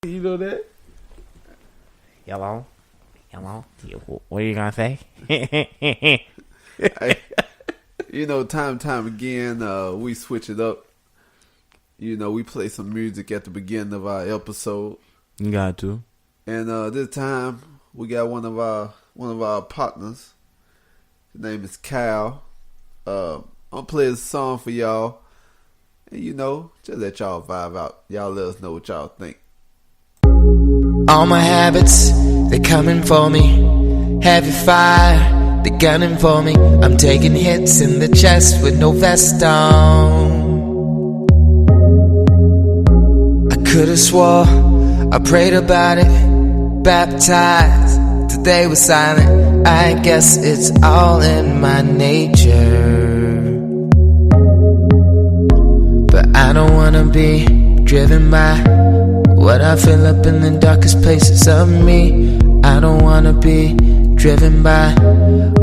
You know that? Hello? What are you gonna say? You know, time again, we switch it up. You know, we play some music at the beginning of our episode. You got to. And this time we got one of our partners. His name is Kyle. I'm gonna play a song for y'all. And you know, just let y'all vibe out. Y'all let us know what y'all think. All my habits, they're coming for me. Heavy fire, they're gunning for me. I'm taking hits in the chest with no vest on. I could've swore, I prayed about it, baptized, till they were silent. I guess it's all in my nature. But I don't wanna be driven by what I feel up in the darkest places of me. I don't wanna be driven by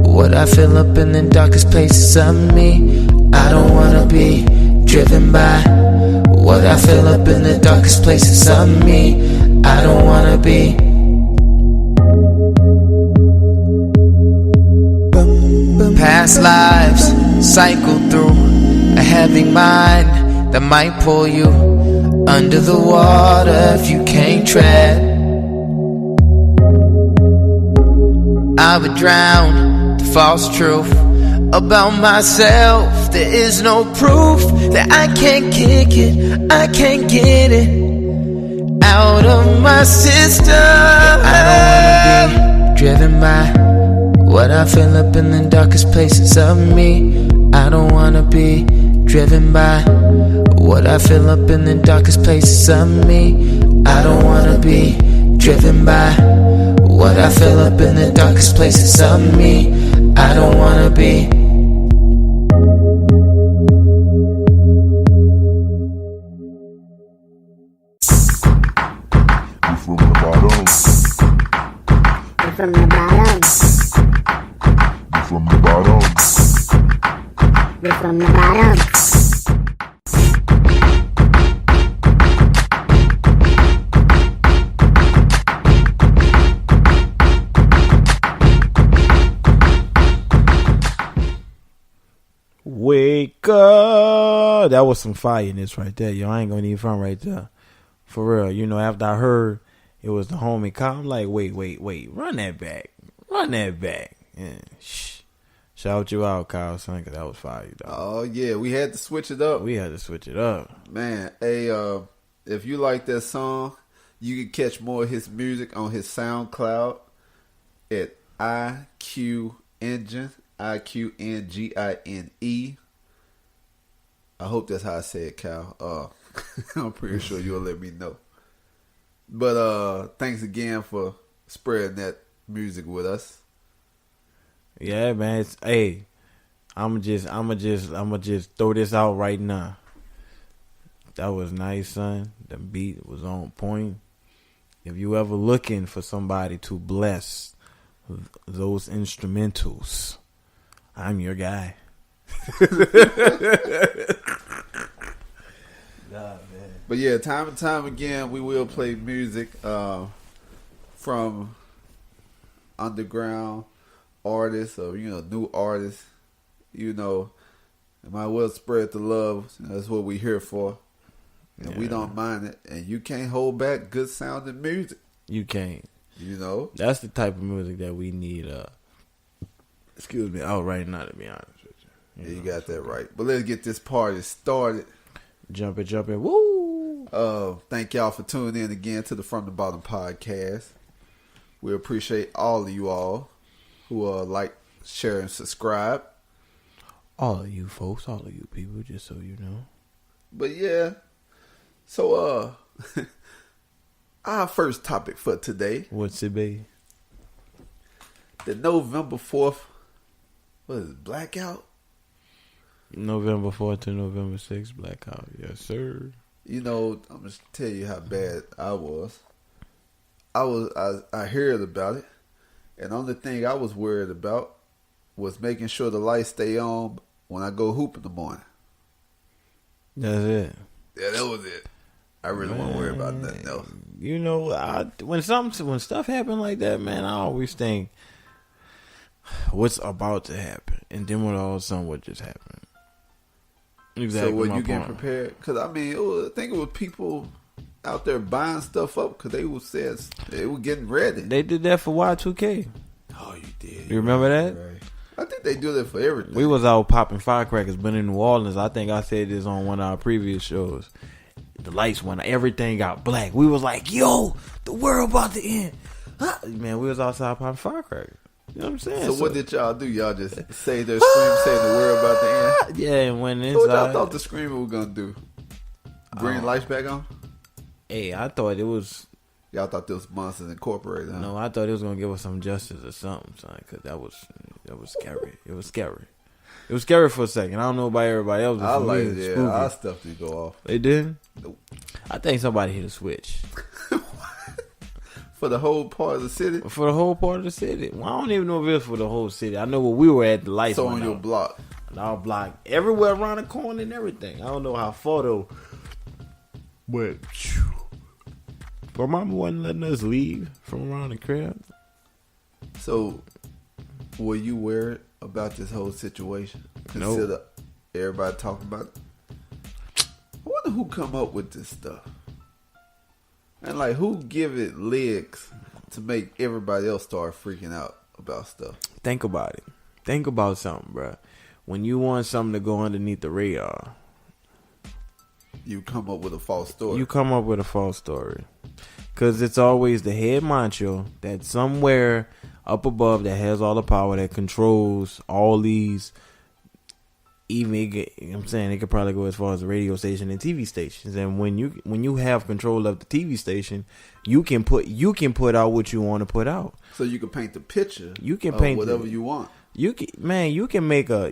what I feel up in the darkest places of me. I don't wanna be driven by what I feel up in the darkest places of me. I don't wanna be. Past lives cycle through a heavy mind that might pull you under the water if you can't tread. I would drown the false truth about myself. There is no proof that I can't kick it, I can't get it out of my system. I don't wanna be driven by what I feel up in the darkest places of me. I don't wanna be driven by what I feel up in the darkest places of me. I don't wanna be driven by what I feel up in the darkest places of me. I don't wanna be. We're from the bottom. We're from the bottom. We're from the bottom. Wake up. That was some fireness right there, yo. I ain't gonna need fun right there. For real. You know, after I heard it was the homie Kyle, I'm like, wait. Run that back. Yeah, shh. Shout you out, Kyle, son, because that was fire, dog. Oh, yeah, we had to switch it up. Man, hey, if you like that song, you can catch more of his music on his SoundCloud at IQ Engine, IQNGINE. I hope that's how I say it, Cal. I'm pretty sure you'll let me know. But thanks again for spreading that music with us. Yeah, man. I'ma just throw this out right now. That was nice, son. The beat was on point. If you ever looking for somebody to bless those instrumentals, I'm your guy. Nah, man. But yeah, time and time again, we will play music from underground artists or, you know, new artists. You know, might well spread the love. That's what we're here for. And we don't mind it. And you can't hold back good sounding music. You can't. You know? That's the type of music that we need out right now, to be honest with you. You got that right. But let's get this party started. Jump it. Woo! Thank y'all for tuning in again to the From the Bottom podcast. We appreciate all of you all who like, share, and subscribe. All of you folks, all of you people, just so you know. But yeah, so our first topic for today. What's it be? The November 4th, what is it, blackout? November 4th to November 6th, blackout. Yes, sir. You know, I'm just tell you how bad I was. I heard about it, and the only thing I was worried about was making sure the lights stay on when I go hoop in the morning. That's it. Yeah, that was it. I really wasn't worried about nothing else. you know, when stuff happen like that, man, I always think what's about to happen, and then when all of a sudden what just happened. Exactly. So when you get prepared, because I mean, I think it was people out there buying stuff up because they were getting ready. They did that for Y2K. Oh, you did. You remember that? Right. I think they do that for everything. We was out popping firecrackers, but in New Orleans, I think I said this on one of our previous shows. The lights went, everything got black. We was like, yo, the world about to end. Man, we was outside popping firecrackers. You know what I'm saying? So what did y'all do? Y'all just say their scream, say the world about to end? Yeah, and when inside. So what y'all thought the screamer was going to do? Bring lights back on? Hey, I thought it was... Y'all thought this was Monsters Incorporated, huh? No, I thought it was going to give us some justice or something, son, because that was scary. It was scary. It was scary for a second. I don't know about everybody else. I like it, yeah. Spooky. Our stuff didn't go off. They did? Nope. I think somebody hit a switch. For the whole part of the city? For the whole part of the city. Well, I don't even know if it was for the whole city. I know where we were at, the lights so went on your block? On our block. Everywhere around the corner and everything. I don't know how far though. But... But mama wasn't letting us leave from around the crib. So, were you worried about this whole situation? No. Everybody talking about it? I wonder who come up with this stuff. And like, who give it legs to make everybody else start freaking out about stuff? Think about it. Think about something, bro. When you want something to go underneath the radar, you come up with a false story. Because it's always the head macho that's somewhere up above that has all the power, that controls all these. Even, I'm saying it could probably go as far as the radio station and TV stations. And when you have control of the TV station, you can put out what you want to put out. So you can paint the picture. You can paint whatever you want. You can make a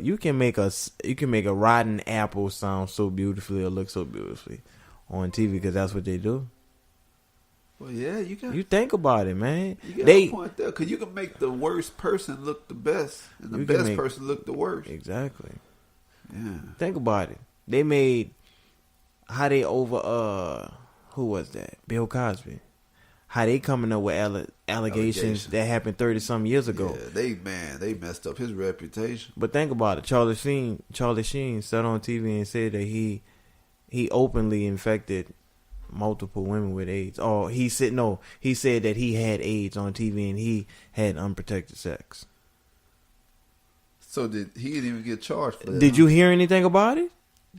rotten apple sound so beautifully or look so beautifully on TV, because that's what they do. Well, yeah, you think about it, man. You got a point there, because you can make the worst person look the best, and the best person look the worst. Exactly. Yeah. Think about it. They made how they over who was that? Bill Cosby. How they coming up with allegations that happened 30-some years ago. Yeah, they messed up his reputation. But think about it. Charlie Sheen sat on TV and said that he openly infected multiple women with AIDS. Oh, he said that he had AIDS on TV and he had unprotected sex. So he didn't even get charged for that? Did you hear anything about it?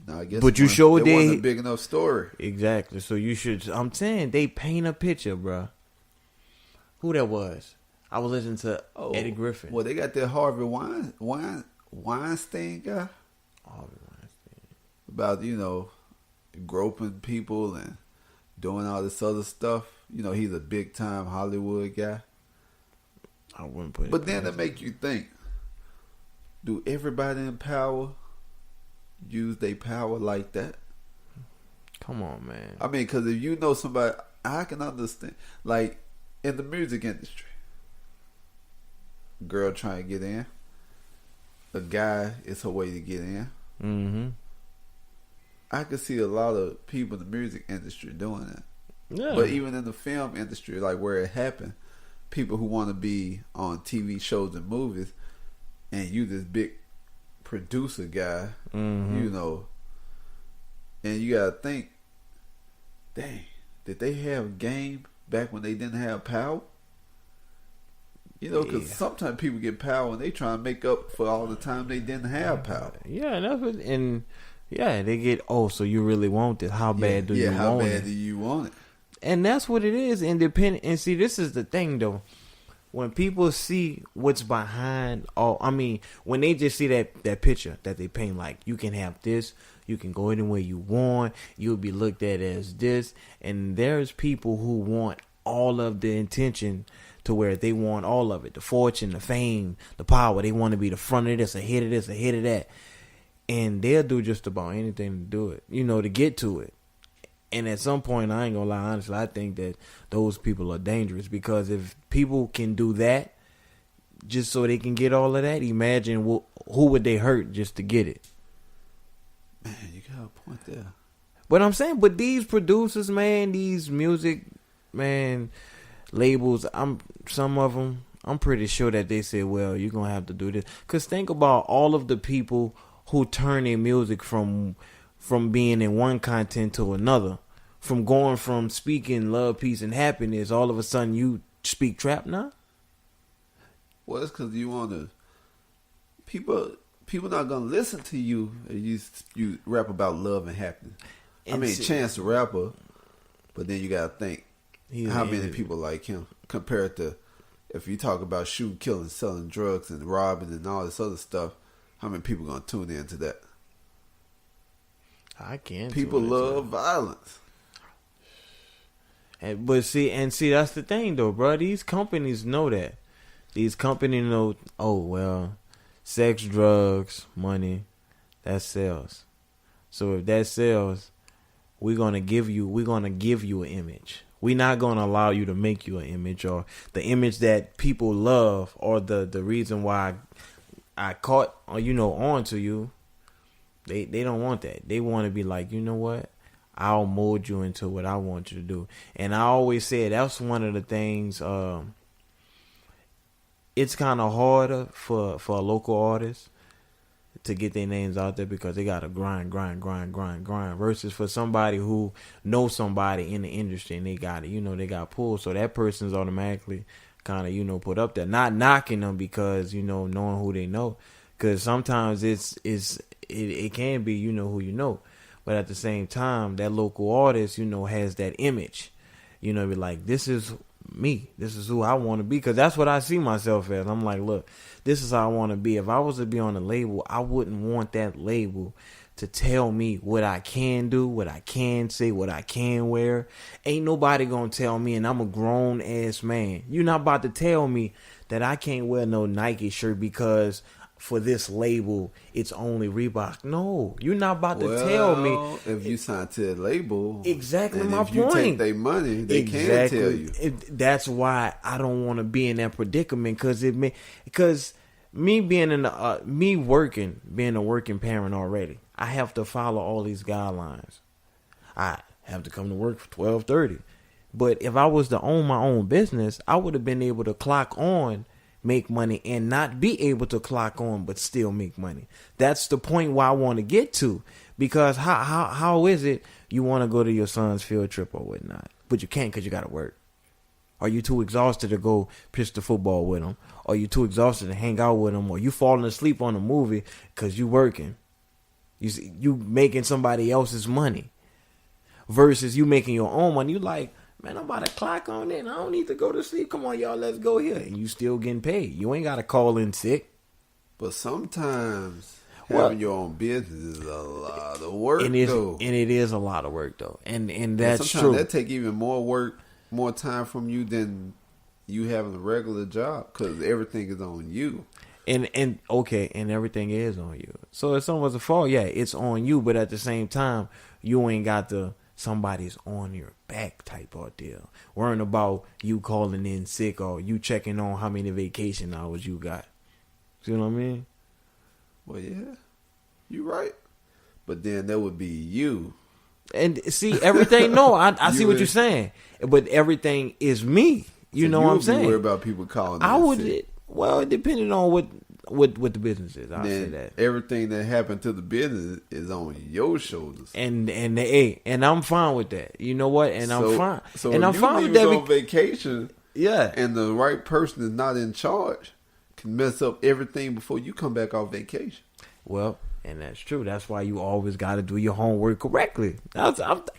No, I guess. But you showed it wasn't a big enough story. Exactly. So you should. I'm saying they paint a picture, bro. Who that was? I was listening to Eddie Griffin. Well, they got that Harvey Weinstein guy. Harvey Weinstein. About groping people and doing all this other stuff. He's a big time Hollywood guy. I wouldn't put it. But then it make you think: do everybody in power use their power like that? Come on, man. I mean, because if you know somebody, I can understand. Like in the music industry, girl trying to get in, a guy, it's her way to get in. Mm-hmm. I could see a lot of people in the music industry doing that. Yeah. But even in the film industry, like where it happened, people who want to be on TV shows and movies, and you this big producer guy, mm-hmm. And you gotta think, dang, did they have game back when they didn't have power? Because sometimes people get power and they try to make up for all the time they didn't have power. Yeah, that's what, and they get, so you really want this? How bad do you want it? How bad do you want it? And that's what it is, independent. And see, this is the thing though. When people see what's behind when they just see that picture that they paint, like, you can have this, you can go anywhere you want, you'll be looked at as this, and there's people who want all of the intention to where they want all of it, the fortune, the fame, the power. They want to be the front of this, ahead of this, ahead of that. And they'll do just about anything to do it, to get to it. And at some point, I ain't gonna lie, honestly, I think that those people are dangerous, because if people can do that just so they can get all of that, imagine who would they hurt just to get it. Man, you got a point there. But I'm saying, these producers, man, these music man, labels. Some of them. I'm pretty sure that they say, well, you're gonna have to do this. Cause think about all of the people who turn their music from being in one content to another, from going from speaking love, peace, and happiness. All of a sudden, you speak trap now. Well, it's because you want to. People not gonna listen to you. You rap about love and happiness. And I mean, Chance the Rapper, but then you gotta think how many amazing. people like him compared to if you talk about shooting, killing, selling drugs, and robbing and all this other stuff. How many people gonna tune into that? I can't. People love violence. But see, that's the thing though, bro. These companies know that. These companies know. Oh well, sex, drugs, money, that sells. So if that sells, we're gonna give you an image. We're not gonna allow you to make you an image or the image that people love or the reason why I caught or on to you. They don't want that. They want to be like, you know what? I'll mold you into what I want you to do. And I always say that's one of the things. It's kind of harder for a local artist to get their names out there because they got to grind. Versus for somebody who knows somebody in the industry and they got it, they got pulled. So that person's automatically kind of, put up there. Not knocking them because, knowing who they know. Because sometimes it can be, who you know. But at the same time, that local artist, has that image. Be like, this is me. This is who I want to be. Because that's what I see myself as. I'm like, look, this is how I want to be. If I was to be on a label, I wouldn't want that label to tell me what I can do, what I can say, what I can wear. Ain't nobody going to tell me, and I'm a grown-ass man. You're not about to tell me that I can't wear no Nike shirt because for this label, it's only Reebok. No, you're not about to tell me. If you sign to a label, exactly and my if point. You take their money, they can tell you. That's why I don't want to be in that predicament because me being being a working parent already, I have to follow all these guidelines. I have to come to work for 12:30. But if I was to own my own business, I would have been able to clock on, make money, and not be able to clock on but still make money. That's the point where I want to get to. Because how is it you want to go to your son's field trip or whatnot, but you can't because you got to work? Are you too exhausted to go pitch the football with him? Are you too exhausted to hang out with him? Or you falling asleep on a movie because you working? You making somebody else's money versus you making your own money. You like, man, I'm about to clock on in. I don't need to go to sleep. Come on, y'all, let's go here. And you still getting paid. You ain't got to call in sick. But sometimes having your own business is a lot of work, though. And it is a lot of work, though. And that's true. Sometimes that take even more work, more time from you than you having a regular job because everything is on you. And everything is on you. So if someone's a fault, yeah, it's on you. But at the same time, you ain't got somebody's on your back type of deal. Worrying about you calling in sick or you checking on how many vacation hours you got. See what I mean? Well, yeah, you're right. But then that would be you. And see, everything, no, I see what you're saying. But everything is me. You know what I'm saying? You worry about people calling I would, sick. Well, depending on what the business is. I'll say that. Everything that happened to the business is on your shoulders. And I'm fine with that. You know what? And I'm fine. So and I'm you fine with that. On vacation, yeah. And the right person is not in charge, can mess up everything before you come back off vacation. Well, and that's true. That's why you always got to do your homework correctly. I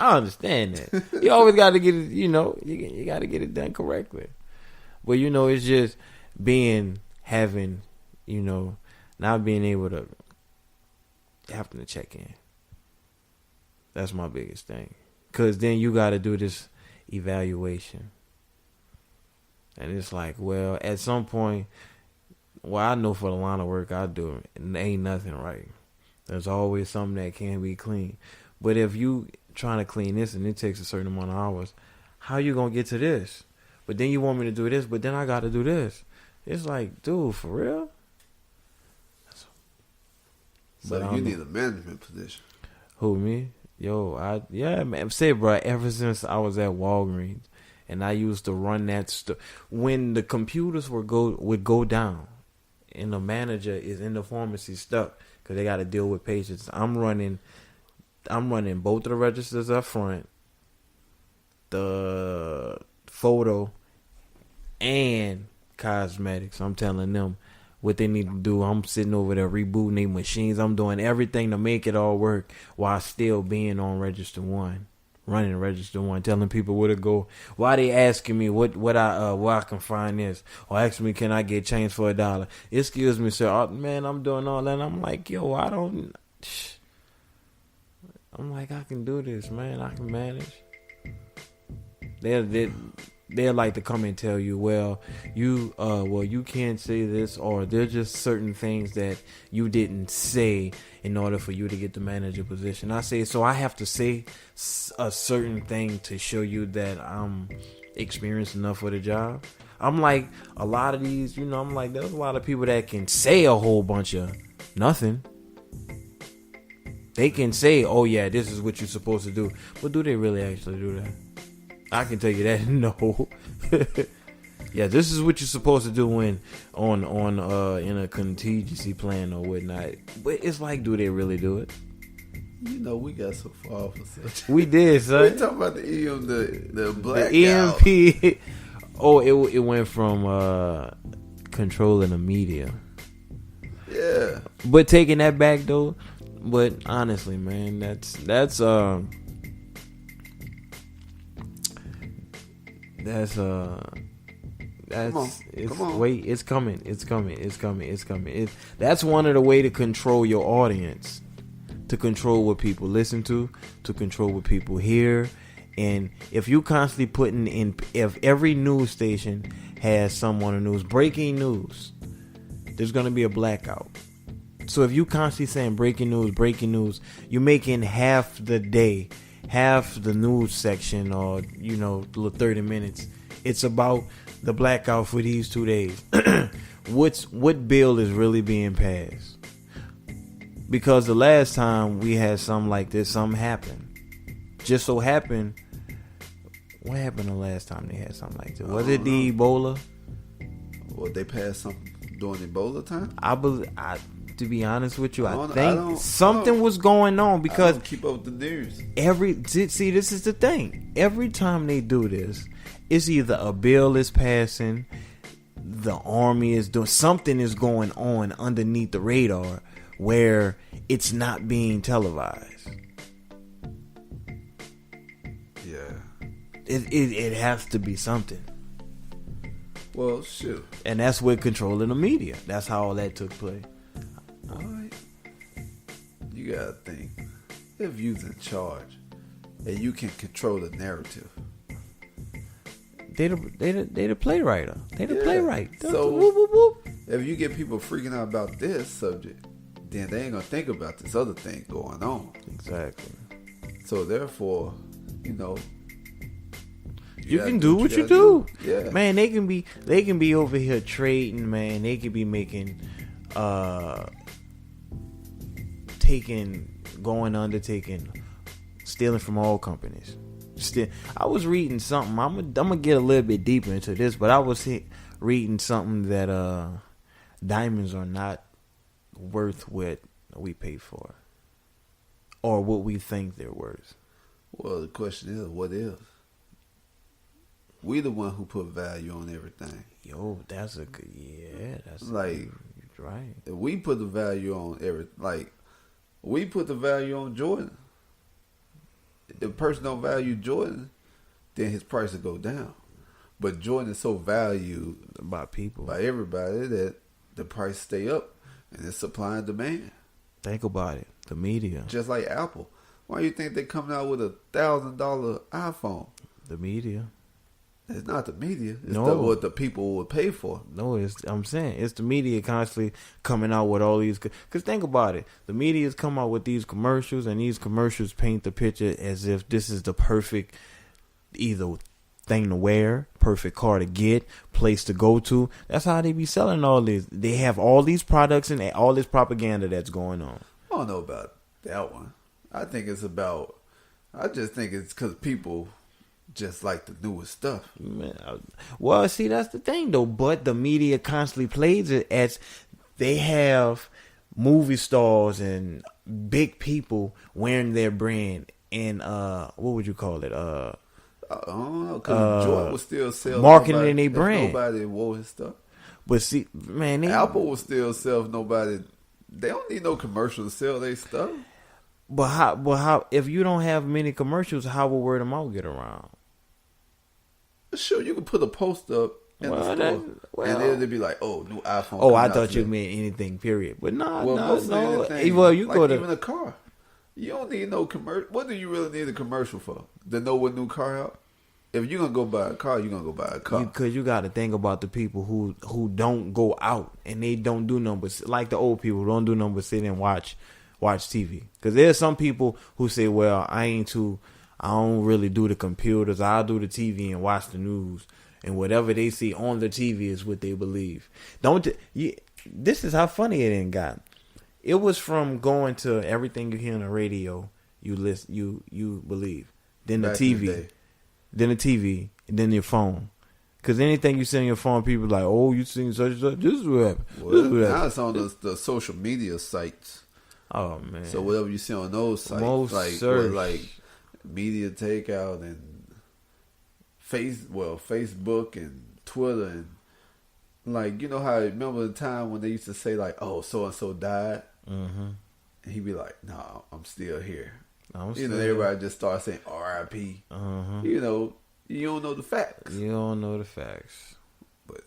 understand that. You always got to get it. You got to get it done correctly. But it's just having, not being able to having to check in. That's my biggest thing. Because then you got to do this evaluation. And it's like, well, at some point, I know for the line of work I do, it ain't nothing right. There's always something that can be clean. But if you trying to clean this and it takes a certain amount of hours, how you going to get to this? But then you want me to do this, but then I got to do this. It's like, dude, for real? So you need a management position. Who, me? Yo, man. Say, bro, ever since I was at Walgreens and I used to run that when the computers would go down, and the manager is in the pharmacy stuck because they got to deal with patients. I'm running both of the registers up front, the photo, and cosmetics. I'm telling them what they need to do. I'm sitting over there rebooting their machines. I'm doing everything to make it all work while still being on register 1, running register 1, telling people where to go. Why they asking me where I can find this, or asking me can I get change for $1? Excuse me, sir. Oh, man, I'm doing all that. I'm like, yo, I'm like, I can do this, man. I can manage. They'll like to come and tell you, well, you can't say this, or there's just certain things that you didn't say in order for you to get the manager position. I say, so I have to say a certain thing to show you that I'm experienced enough for the job. I'm like, a lot of these, I'm like, there's a lot of people that can say a whole bunch of nothing. They can say, oh yeah, this is what you're supposed to do, but do they really actually do that? I can tell you that no. Yeah, this is what you're supposed to do when on in a contingency plan or whatnot. But it's like, do they really do it? We got so far for such. We did, son. We talking about the EM, the blackout. The EMP. Oh, it went from controlling the media. Yeah. But taking that back though. But honestly, man, that's Come on. Wait, it's coming. That's one of the way to control your audience, to control what people listen to control what people hear. And if you constantly putting in, if every news station has some on the news, breaking news, there's gonna be a blackout. So if you constantly saying breaking news, you're making half the day, half the news section, or 30 minutes, it's about the blackout for these 2 days. What bill is really being passed? Because the last time we had something like this, something happened. Just so happened, what happened the last time they had something like this? Was it the Ebola? Well, they passed something during Ebola time? To be honest with you, I think something was going on, because I don't keep up with the news. See, this is the thing. Every time they do this, it's either a bill is passing, the army is doing something, is going on underneath the radar where it's not being televised. Yeah, it has to be something. Well, shoot, and that's with controlling the media. That's how all that took place. All right, you gotta think, if you's in charge and you can control the narrative. They the playwright. They the playwright. So whoop, whoop, whoop. If you get people freaking out about this subject, then they ain't gonna think about this other thing going on. Exactly. So therefore, you can do what you do. Yeah, man. They can be over here trading. Man, they can be making, stealing from all companies. I was reading something. I'm gonna get a little bit deeper into this, but I was reading something that diamonds are not worth what we pay for, or what we think they're worth. Well, the question is, what is? We the one who put value on everything. Yo, that's a good. Yeah, that's like right. If we put the value on we put the value on Jordan. If the person don't value Jordan, then his price will go down. But Jordan is so valued by people, by everybody, that the price stay up, and it's supply and demand. Think about it. The media, just like Apple. Why do you think they coming out with $1,000 iPhone? The media. It's not the media. It's what the people would pay for. No, I'm saying it's the media constantly coming out with all these. Because think about it. The media's come out with these commercials, and these commercials paint the picture as if this is the perfect either thing to wear, perfect car to get, place to go to. That's how they be selling all this. They have all these products and all this propaganda that's going on. I don't know about that one. I just think it's because people just like the newest stuff. Man, well, see, that's the thing though. But the media constantly plays it as they have movie stars and big people wearing their brand and what would you call it? I don't know, because Jordan was still sell marketing in their brand. Nobody wore his stuff. But see, man, Apple will still sell. Nobody. They don't need no commercial to sell their stuff. But how? If you don't have many commercials, how will word of mouth get around? Sure, you can put a post up in the store, and then they'd be like, "Oh, new iPhone." Oh, I thought you meant anything. Period. But no. Anything, well, you like go to even a car. You don't need no commercial. What do you really need a commercial for? To know what new car out? If you're gonna go buy a car, you're gonna go buy a car. Because you got to think about the people who don't go out and they don't do nothing but, like the old people, don't do nothing but sit and watch TV. Because there's some people who say, well, I don't really do the computers. I'll do the TV and watch the news. And whatever they see on the TV is what they believe. This is how funny it ain't got. It was from going to everything you hear on the radio, you believe. Then the TV. Then the TV, and then your phone. Because anything you see on your phone, people are like, oh, you seen such and such. This is what happened. Well, now it's on the social media sites. Oh, man. So whatever you see on those sites, like Media Takeout and Facebook and Twitter and like, you know how I remember the time when they used to say like, oh, so and so died, and he'd be like, no, I'm still here. Everybody just starts saying R.I.P. You know, you don't know the facts. You don't know the facts. But,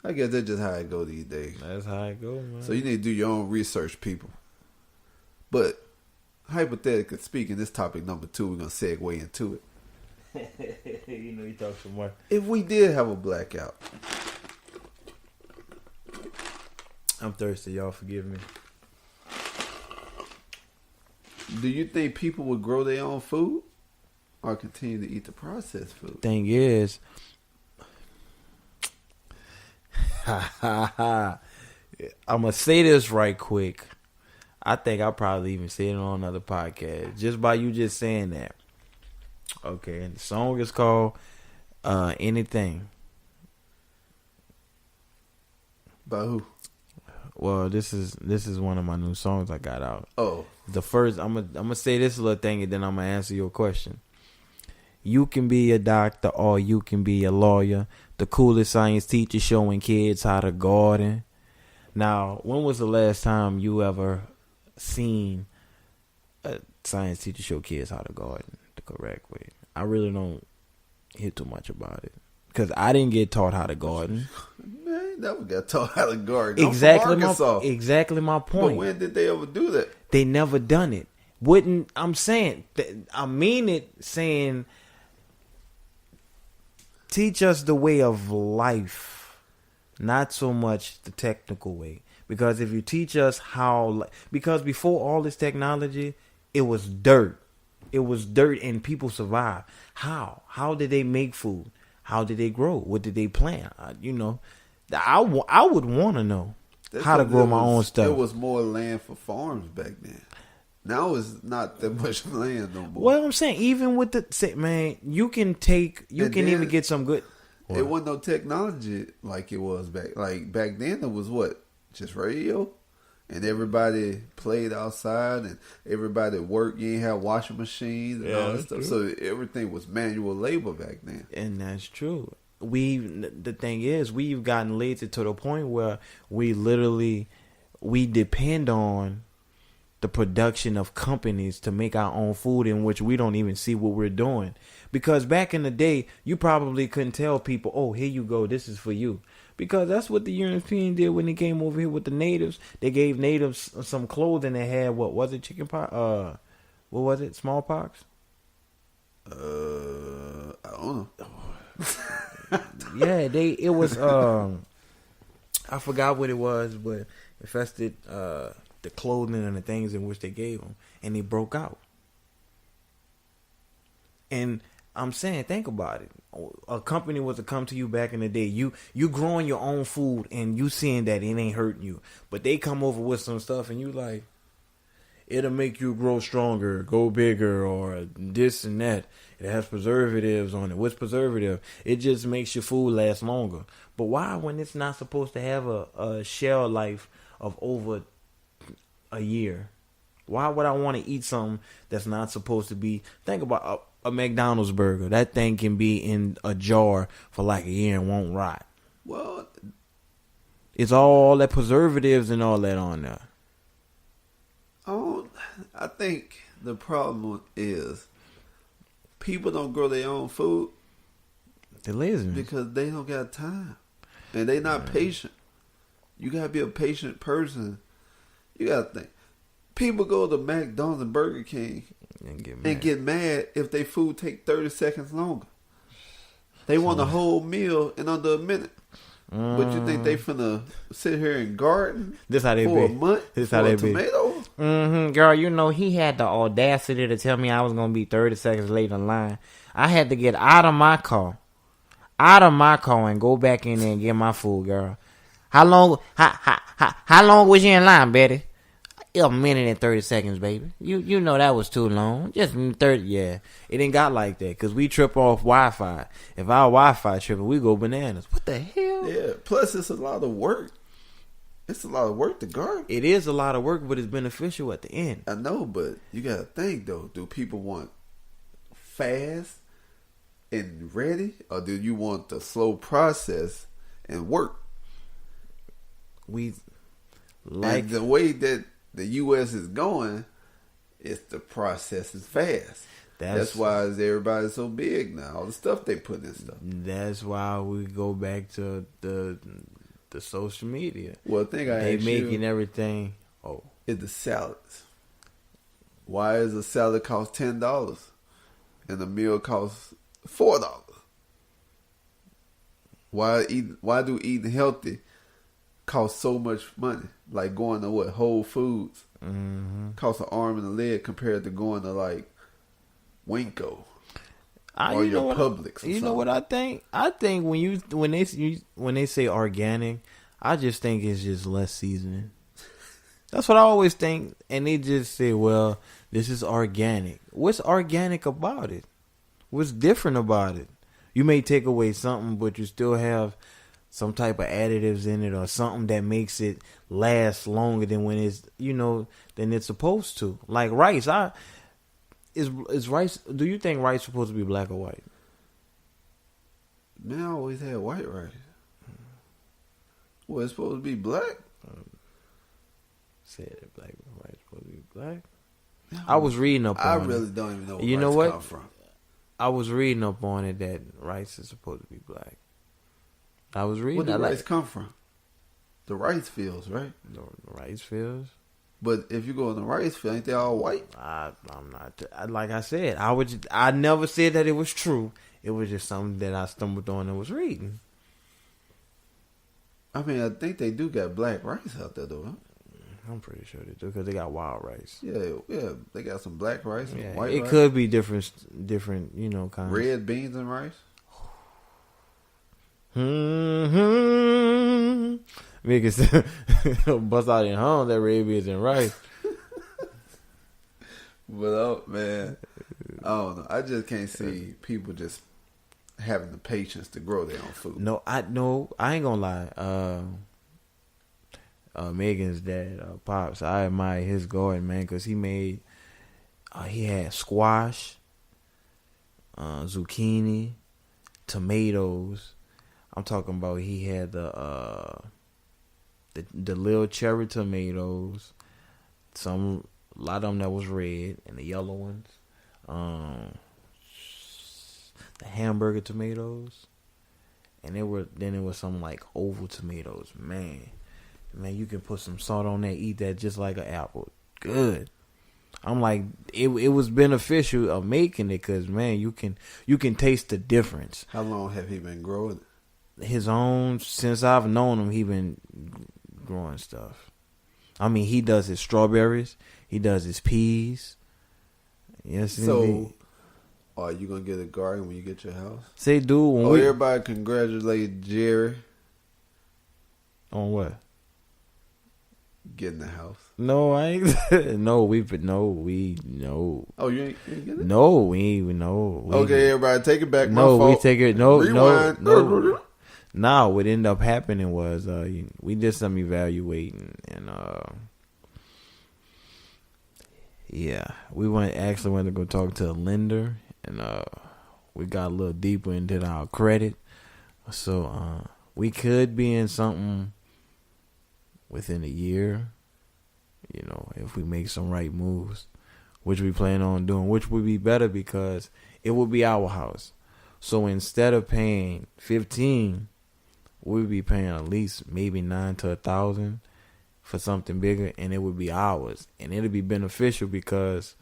I guess that's just how it go these days. That's how it go, man. So you need to do your own research, people. But, hypothetically speaking, this topic number 2, we're going to segue into it. You talk some more. If we did have a blackout. I'm thirsty, y'all forgive me. Do you think people would grow their own food or continue to eat the processed food? Thing is, I'm going to say this right quick. I think I'll probably even say it on another podcast. Just by you just saying that. Okay, and the song is called Anything. By who? Well, this is one of my new songs I got out. Oh. The first, I'm gonna say this little thing and then I'm gonna answer your question. You can be a doctor or you can be a lawyer. The coolest science teacher showing kids how to garden. Now, when was the last time you ever seen a science teacher show kids how to garden the correct way? I really don't hear too much about it. Because I didn't get taught how to garden. Man, never got taught how to garden. Exactly my point. But when did they ever do that? They never done it. I'm saying, I mean it saying, teach us the way of life, not so much the technical way. Because if you teach us because before all this technology, it was dirt. It was dirt and people survived. How? How did they make food? How did they grow? What did they plant? I would want to know how to grow my own stuff. There was more land for farms back then. Now it's not that much land no more. Well, I'm saying, even with you can even get some good. It wasn't no technology like it was back. Like back then, it was what? Just radio? And everybody played outside and everybody worked. You didn't have washing machines and all that stuff. True. So everything was manual labor back then. And that's true. The thing is, we've gotten lazy to the point where we depend on the production of companies to make our own food, in which we don't even see what we're doing. Because back in the day, you probably couldn't tell people, oh, here you go, this is for you. Because that's what the Europeans did when they came over here with the natives. They gave natives some clothing that had, what was it, chickenpox? What was it, smallpox? I don't know. Yeah, it was, I forgot what it was, but infested the clothing and the things in which they gave them. And they broke out. And I'm saying, think about it. A company was to come to you back in the day. You growing your own food and you seeing that it ain't hurting you. But they come over with some stuff and you like, it'll make you grow stronger, go bigger, or this and that. It has preservatives on it. What's preservative? It just makes your food last longer. But why, when it's not supposed to have a shelf life of over a year? Why would I want to eat something that's not supposed to be? Think about a McDonald's burger. That thing can be in a jar for like a year and won't rot. Well, It's all that preservatives and all that on there. I think the problem is people don't grow their own food They're lazy. because they don't got time. And they not patient. You gotta be a patient person. You gotta think. People go to McDonald's and Burger King and get mad if their food take 30 seconds longer. They want a whole meal in under a minute. But you think they finna sit here and garden This how they for be. a month This for how they a be. tomato? Girl, you know, he had the audacity to tell me I was going to be 30 seconds late in line. I had to get out of my car and go back in there and get my food, girl. How long was you in line, Betty? A minute and 30 seconds, baby. You know that was too long. Just 30, Yeah, it ain't got like that because we trip off Wi-Fi. If our Wi-Fi tripping, we go bananas. What the hell? Yeah. Plus, it's a lot of work. It's a lot of work to garden. It is a lot of work, but it's beneficial at the end. I know, but you gotta think though. Do people want fast and ready, or do you want the slow process and work? We And the way that the U.S. is going, it's the process is fast. That's why everybody's so big now. All the stuff they put in stuff. That's why we go back to the social media. Well, I think They asked making you everything. is the salads. Why does a salad cost $10 and a meal costs $4? Why do eating healthy cost so much money? Like going to Whole Foods costs an arm and a leg compared to going to like Winco or your Publix. Or you know something. what I think? I think when they say organic, I just think it's just less seasoning. That's what I always think. And they just say, well, this is organic. What's organic about it? What's different about it? You may take away something, but you still have some type of additives in it or something that makes it last longer than when it's, than it's supposed to. Like rice. Is rice, do you think rice supposed to be black or white? Man, I always had white rice. Well, it's supposed to be black. Said that black rice supposed to be black. I was reading up on I it. really don't even know where You rice know what? come from. I was reading up on it that rice is supposed to be black. I was reading. Where did rice come from? The rice fields, right? The rice fields. But if you go in the rice field, ain't they all white? I'm not. Like I said, I never said that it was true. It was just something that I stumbled on and was reading. I mean, I think they do got black rice out there, though. Huh? I'm pretty sure they do because they got wild rice. Yeah, they got some black rice and Yeah, white it rice. could be different, kinds. Red beans and rice. Because bust out in home that red beans and rice. But man, I don't know. I just can't see people just having the patience to grow their own food. No, I ain't gonna lie. Megan's dad, Pops, I admire his garden, man, because he had squash, zucchini, tomatoes. I'm talking about he had the little cherry tomatoes, a lot of them that was red, and the yellow ones. The hamburger tomatoes, and it was some like oval tomatoes. Man, you can put some salt on that, eat that just like an apple. Good. I'm like, it was beneficial of making it because, man, you can taste the difference. How long have he been growing it? His own, since I've known him, he been growing stuff. I mean, he does his strawberries, he does his peas. Yes, So, indeed. are you gonna get a garden when you get your house? Say, dude, when Everybody congratulate Jerry on what? getting the house? No, I ain't. No. Oh, you ain't getting it? No, we no. Okay, everybody, take it back. No, My we fault. take it. No, Rewind. no. Nah, what ended up happening was we did some evaluating and we went to go talk to a lender and we got a little deeper into our credit, so we could be in something within a year, if we make some right moves, which we plan on doing, which would be better because it would be our house. So instead of paying $15,000, we'd be paying at least maybe $9,000 to $1,000 for something bigger, and it would be ours, and it'd be beneficial because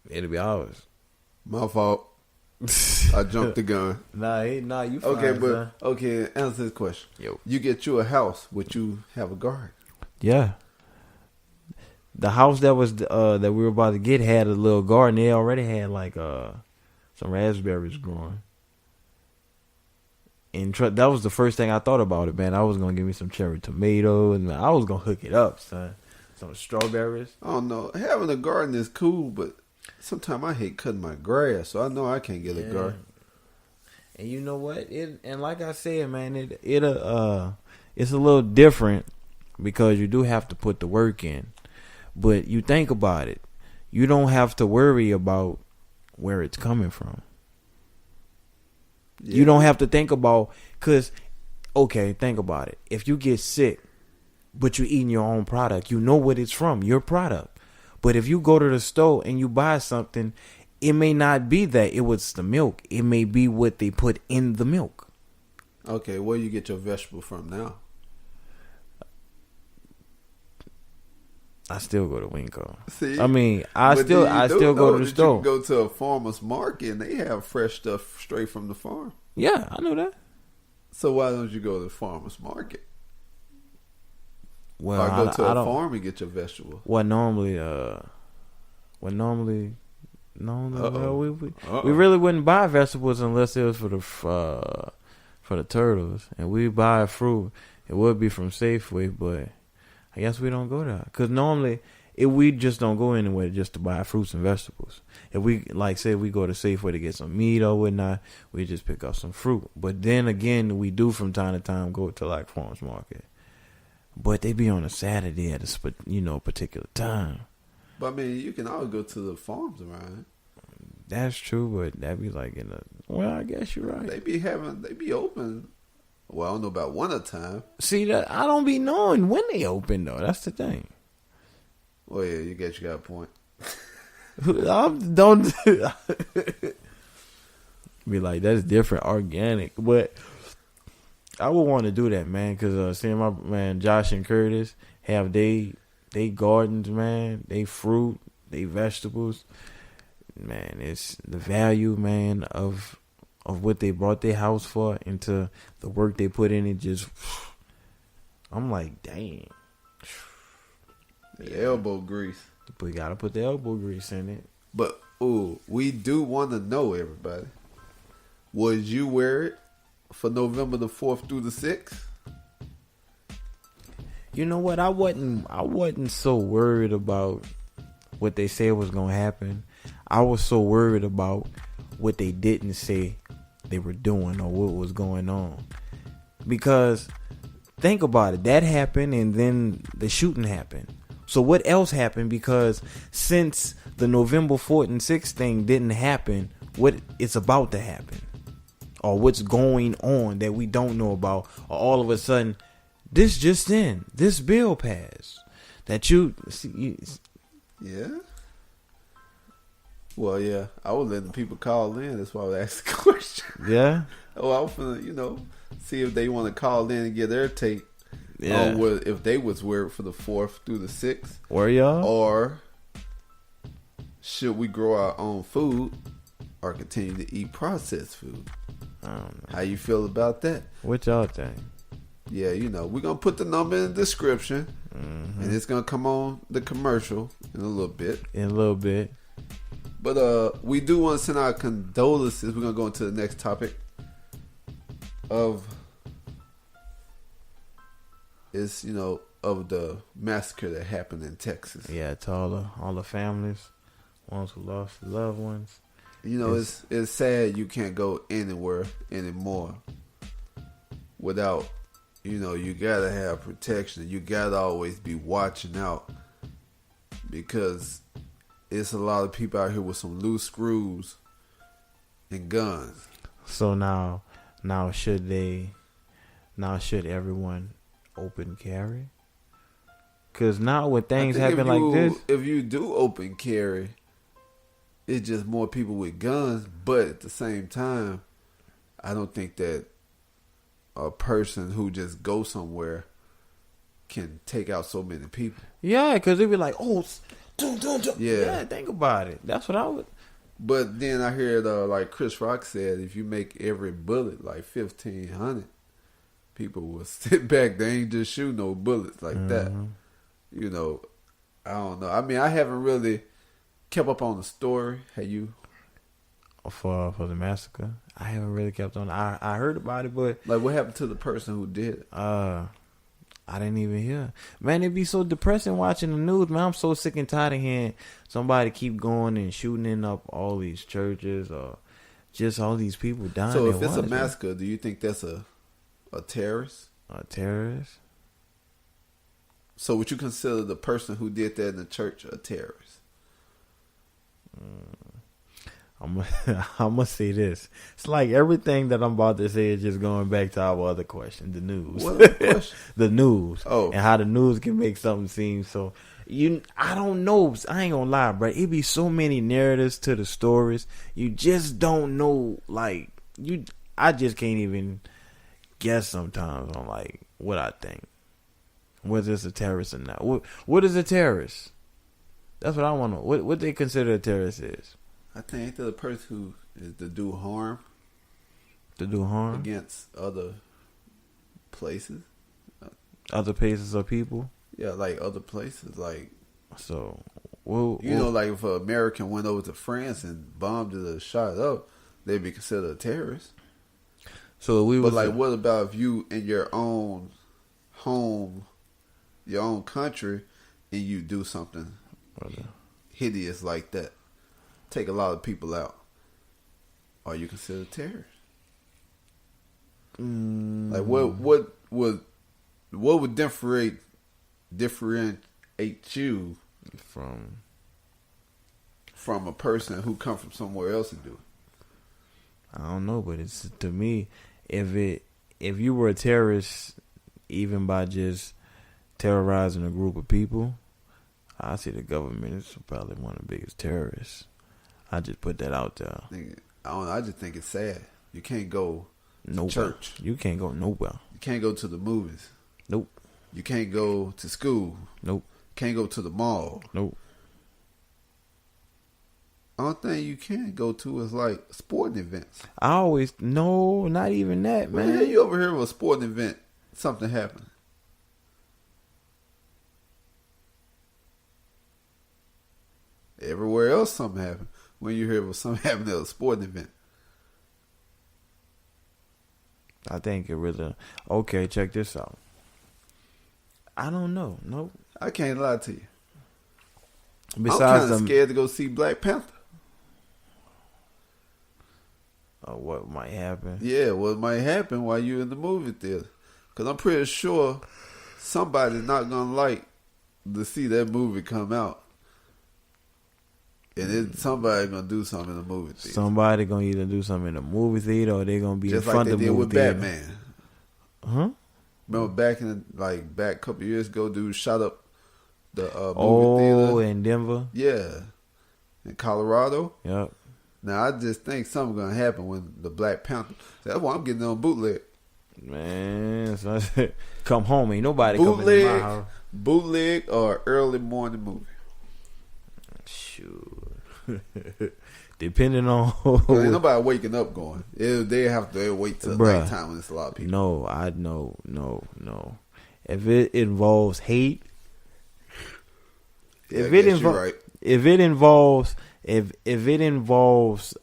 it'd be ours. My fault. I jumped the gun. Nah, you fine, Okay, but son. okay. Answer this question. Yo. You get you a house, would you have a garden? Yeah. The house that was that we were about to get had a little garden. They already had like some raspberries growing. And that was the first thing I thought about it, man. I was gonna give me some cherry tomatoes, and I was gonna hook it up, son. Some strawberries. I don't know. Having a garden is cool, but sometimes I hate cutting my grass, so I know I can't get a garden. And you know what? And like I said, man, it's a little different because you do have to put the work in. But you think about it, you don't have to worry about where it's coming from. Yeah. You don't have to think about, think about it. If you get sick, but you're eating your own product, you know what it's from, your product. But if you go to the store and you buy something, it may not be that it was the milk. It may be what they put in the milk. Okay, where you get your vegetable from now? I still go to Winco. See, I still go to the store. You can go to a farmer's market and they have fresh stuff straight from the farm. Yeah, I know that. So why don't you go to the farmer's market? Well, or go to a farm and get your vegetables. We really wouldn't buy vegetables unless it was for the turtles, and we buy fruit. It would be from Safeway, but I guess we don't go there because normally we just don't go anywhere just to buy fruits and vegetables. If we say we go to Safeway to get some meat or whatnot, we just pick up some fruit. But then again, we do from time to time go to like farmers market, but they be on a Saturday at a particular time. But I mean, you can always go to the farms around. That's true, but that'd be like I guess you're right. They be open. Well, I don't know about one at a time. See, that I don't be knowing when they open though. That's the thing. Well, yeah, you got a point. Don't be like that's different, organic, but I would want to do that, man, because seeing my man Josh and Curtis have they gardens, man, they fruit, they vegetables, man. It's the value, man, of what they brought their house for into the work they put in it. Just, I'm like, dang. The elbow grease. We gotta put the elbow grease in it. But we do want to know, everybody. Would you wear it for November the 4th through the 6th? You know what? I wasn't so worried about what they said was gonna happen. I was so worried about what they didn't say they were doing or what was going on. Because think about it, that happened and then the shooting happened. So what else happened? Because since the November 4th and 6th thing didn't happen, what is about to happen or what's going on that we don't know about, or all of a sudden this bill passed that yeah. Well, yeah, I was letting people call in. That's why I was asking the question. Yeah. I was finna, see if they want to call in and get their take on if they was weird for the 4th through the 6th. Were y'all? Or should we grow our own food or continue to eat processed food? I don't know. How you feel about that? What y'all think? Yeah, we're going to put the number in the description. Mm-hmm. And it's going to come on the commercial in a little bit. But we do want to send our condolences. We're going to go into the next topic of is, of the massacre that happened in Texas. Yeah, to all the families, ones who lost their loved ones. It's sad you can't go anywhere anymore without, you gotta have protection. You gotta always be watching out because it's a lot of people out here with some loose screws and guns. So now should everyone open carry? Because now with things happen like this, if you do open carry, it's just more people with guns. But at the same time, I don't think that a person who just goes somewhere can take out so many people. Yeah, because they'd be like, oh, yeah, think about it. That's what I would. But then I heard, like Chris Rock said, if you make every bullet like 1,500, people will sit back. They ain't just shoot no bullets like that. I don't know. I mean, I haven't really kept up on the story. Have you? For the massacre, I haven't really kept on. I heard about it, but like, what happened to the person who did it? I didn't even hear. Man, it'd be so depressing watching the news, man. I'm so sick and tired of hearing somebody keep going and shooting up all these churches or just all these people dying. So if it's a massacre, do you think that's a terrorist? A terrorist? So would you consider the person who did that in the church a terrorist? I'm gonna say this. It's like everything that I'm about to say is just going back to our other question, the news. What other question? The news. Oh. And how the news can make something seem so. I don't know. I ain't gonna lie, bro. It be so many narratives to the stories. You just don't know. Like I just can't even guess sometimes on like what I think. Whether it's a terrorist or not. What is a terrorist? That's what I want to know. What they consider a terrorist is. I think the person who is to do harm. To do harm? Against other places. Other places or people? Yeah, like other places. Like, so, like if an American went over to France and bombed it or shot it up, they'd be considered a terrorist. So what about if you in your own home, your own country, and you do something hideous like that? Take a lot of people out. Are you considered terrorist? Like what would differentiate you from a person who come from somewhere else and do it? I don't know, but it's to me, if you were a terrorist, even by just terrorizing a group of people, I see the government is probably one of the biggest terrorists. I just put that out there. I don't know. I just think it's sad. You can't go to church. You can't go nowhere. You can't go to the movies. Nope. You can't go to school. Nope. Can't go to the mall. Nope. Only thing you can go to is like sporting events. Not even that, man. When you over here with a sporting event, something happened. Everywhere else, something happened. When you hear something happened at a sporting event. I think it really... Okay, check this out. I don't know. Nope. I can't lie to you. Besides, I'm kind of scared to go see Black Panther. What might happen? Yeah, what might happen while you're in the movie theater. Because I'm pretty sure somebody's not going to like to see that movie come out. And then somebody gonna do something in the movie theater. Somebody gonna either do something in the movie theater or they gonna be just in front of the movie theater. Just like they did with Batman. Huh? Remember back a couple years ago, dude shot up the movie theater. Oh, in Denver? Yeah. In Colorado? Yep. Now, I just think something's gonna happen when the Black Panther... That's why I'm getting on bootleg. Man, so come home. Ain't nobody coming to my house. Bootleg or early morning movie. Sure. Depending on ain't nobody waking up going. They have to wait till nighttime when it's a lot of people. No. If it involves hate, yeah, if it involves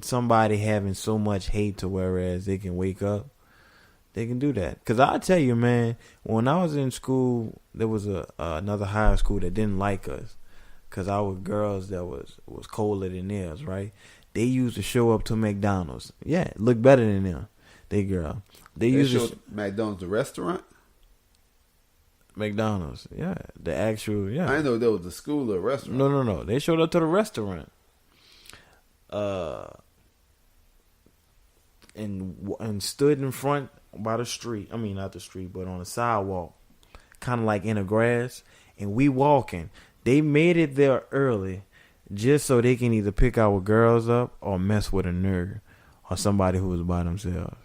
somebody having so much hate to whereas they can wake up, They can do that. Because I tell you, man, when I was in school, there was another high school that didn't like us. Because our girls that was colder than theirs, right? They used to show up to McDonald's. Yeah, look better than them. They girl. They used to McDonald's, the restaurant? McDonald's, yeah. The actual, yeah. I didn't know there was a school or a restaurant. No. They showed up to the restaurant. And stood in front by the street. I mean, not the street, but on the sidewalk, kind of like in the grass. And we walking. They made it there early, just so they can either pick our girls up or mess with a nerd or somebody who was by themselves.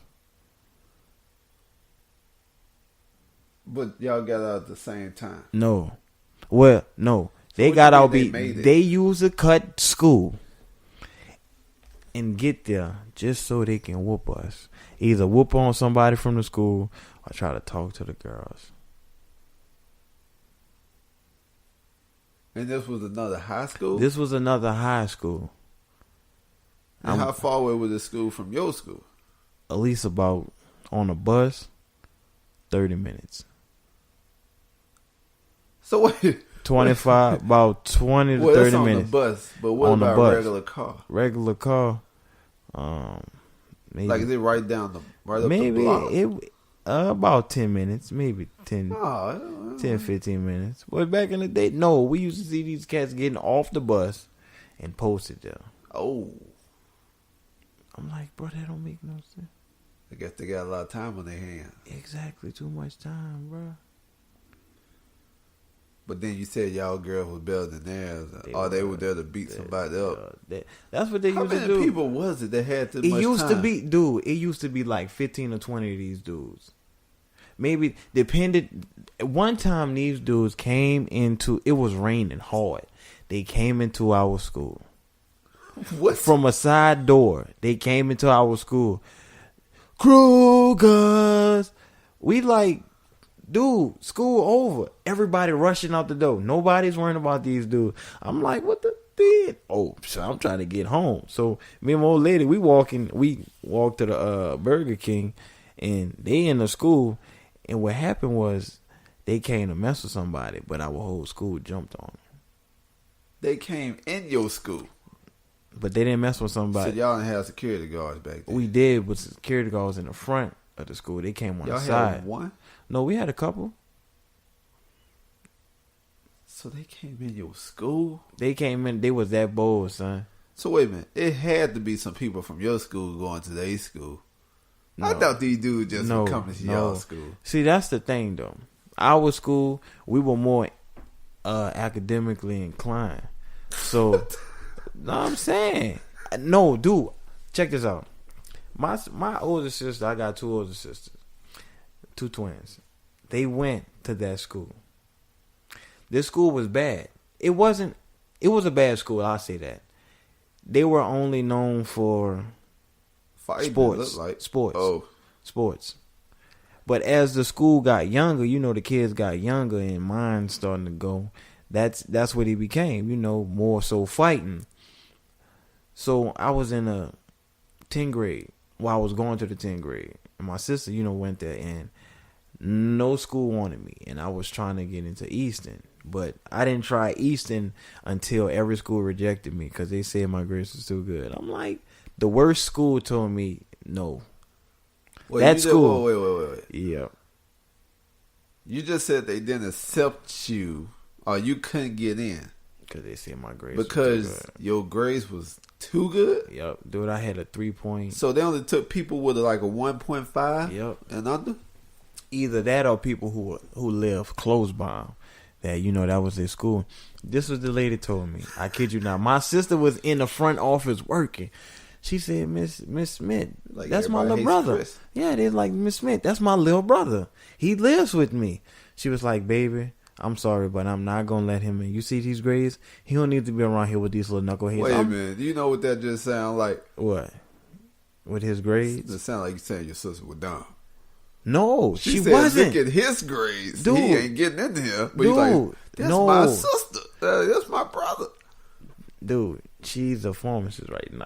But y'all got out at the same time. No, well, no. They got out. They use a cut school and get there just so they can whoop us. Either whoop on somebody from the school or try to talk to the girls. And this was another high school? This was another high school. And how far away was the school from your school? At least about, on a bus, 30 minutes. So wait. 25, about 20 to 30 that's on minutes. The bus, but what on about the bus. A regular car? Regular car, maybe. Like, is it right up the block? Maybe about 10 minutes, maybe 10, 15 minutes. But back in the day, no, we used to see these cats getting off the bus and posted there. Oh. I'm like, bro, that don't make no sense. I guess they got a lot of time on their hands. Exactly, too much time, bro. But then you said y'all girls was better than theirs, or they were there to beat somebody up. That's what they used to do. How many people was it that had this much time? It used to be like 15 or 20 of these dudes. Maybe depended. One time these dudes came into. It was raining hard. They came into our school. What? From a side door. They came into our school. Krugers. We like, dude, school over. Everybody rushing out the door. Nobody's worrying about these dudes. I'm like, what the did? Oh, so I'm trying to get home. So me and my old lady, we walked to the Burger King, and they in the school. And what happened was they came to mess with somebody, but our whole school jumped on them. They came in your school, but they didn't mess with somebody. So y'all didn't have security guards back then. We did, but security guards in the front of the school. They came on the side. Y'all had one? No, we had a couple. So they came in your school? They came in. They was that bold, son. So wait a minute. It had to be some people from your school going to their school. No. I thought these dudes just were coming to y'all school. See, that's the thing, though. Our school, we were more academically inclined. So, no, I'm saying. No, dude, check this out. My older sister, I got two older sisters. Two twins. They went to that school. This school was bad. It was a bad school, I'll say that. They were only known for sports. Sports. But as the school got younger, the kids got younger and mine starting to go. That's what he became, more so fighting. So I was in a 10th grade. Well, I was going to the 10th grade. And my sister, went there, and no school wanted me. And I was trying to get into Easton. But I didn't try Easton until every school rejected me because they said my grades was too good. I'm like, the worst school told me no. That school. Wait. Yeah. You just said they didn't accept you, or you couldn't get in because they said my grades because was too good. Your grades was too good. Yep, dude, I had a 3 So they only took people with like a 1.5. Yep, and under. Either that or people who live close by. That that was their school. This was the lady told me. I kid you not. My sister was in the front office working. She said, Miss Smith, like that's my little brother. Chris. Yeah, they're like, Miss Smith, that's my little brother. He lives with me. She was like, baby, I'm sorry, but I'm not going to let him in. You see these grades? He don't need to be around here with these little knuckleheads. Wait a minute. Do you know what that just sound like? What? With his grades? It sound like you saying your sister was dumb. No, she said, wasn't. Look at his grades. Dude, he ain't getting in here. But dude, he's like, that's my sister. That's my brother. Dude, she's a pharmacist right now.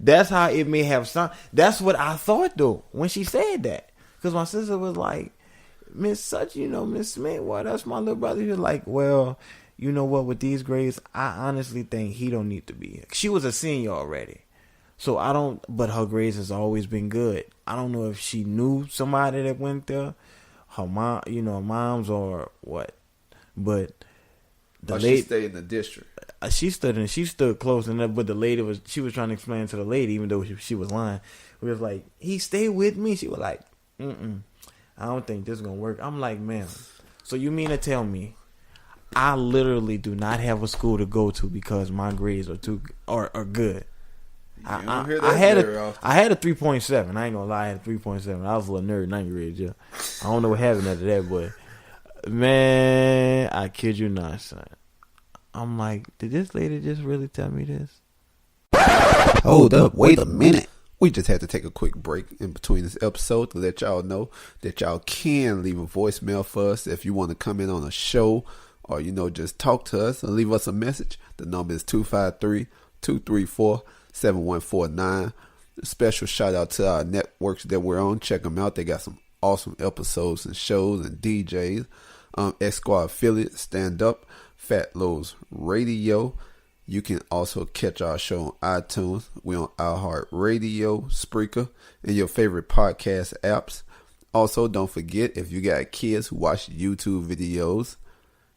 That's how it may have sound. That's what I thought though when she said that. Because my sister was like, Miss Such, Miss Smith, well, that's my little brother. He was like, well, you know what, with these grades, I honestly think he don't need to be here. She was a senior already. So I don't, but her grades has always been good. I don't know if she knew somebody that went there, her mom, moms or what. But the lady, she stayed in the district. She stood close enough, but the lady she was trying to explain to the lady, even though she was lying. We was like, he stayed with me. She was like, I don't think this is gonna work. I'm like, ma'am, so you mean to tell me I literally do not have a school to go to because my grades are good? I had a 3.7. I ain't gonna lie, I had a 3.7. I was a little nerd in 9th grade, yeah. I don't know what happened after that, but man, I kid you not, son. I'm like, did this lady just really tell me this? Hold up, wait a minute. We just had to take a quick break in between this episode to let y'all know that y'all can leave a voicemail for us if you want to come in on a show or, just talk to us or leave us a message. The number is 253-234-7149. Special shout out to our networks that we're on. Check them out. They got some awesome episodes and shows and DJs. X Squad affiliate, Stand Up, Fat Lulz Radio. You can also catch our show on iTunes. We're on iHeartRadio, Spreaker, and your favorite podcast apps. Also, don't forget, if you got kids who watch YouTube videos,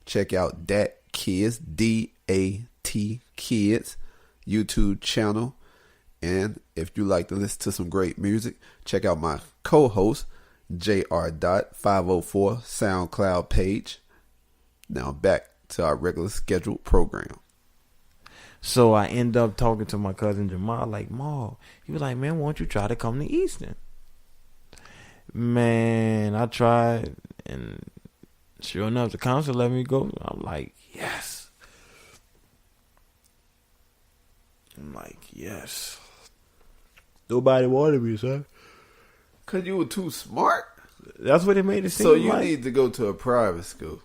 check out Dat Kids, D-A-T Kids, YouTube channel. And if you like to listen to some great music, check out my co-host, JR.504 SoundCloud page. Now back to our regular scheduled program. So I end up talking to my cousin Jamal, like, Ma, he was like, man, why don't you try to come to Easton? Man, I tried, and sure enough, the council let me go. I'm like, yes. Nobody wanted me, sir. Because you were too smart? That's what it made it seem so you like. need to go to a private school.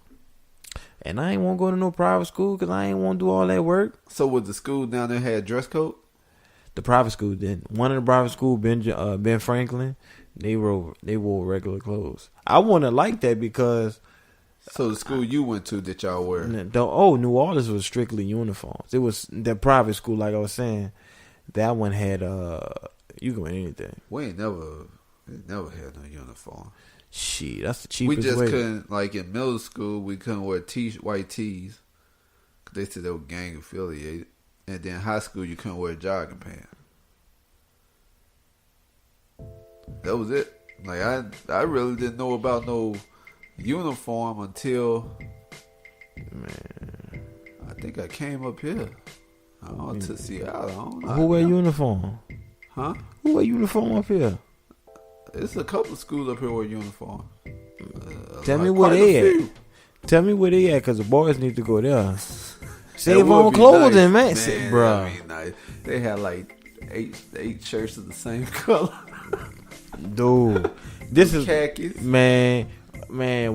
And I ain't want to go to no private school because I ain't want to do all that work. So was the school down there had dress code? The private school did. One of the private school, Ben Franklin, they wore regular clothes. I wouldn't have liked that because. So the school you went to that y'all wear? New Orleans was strictly uniforms. It was the private school, like I was saying. That one had you can wear anything. We never had no uniform. Shit, that's the cheapest way. We just couldn't, like in middle school, we couldn't wear white tees. Cause they said they were gang affiliated. And then high school, you couldn't wear jogging pants. That was it. Like, I really didn't know about no uniform until, man, I think I came up here. I don't know, to Seattle. I don't know. Who wear uniform? Huh? Who wear uniform up here? It's a couple of schools up here with uniform. Tell me where they at. Tell me where they at, because the boys need to go there. Save on clothing, nice. Man. Bro. Nice. They had like eight shirts of the same color. Dude, this is khakis. Man,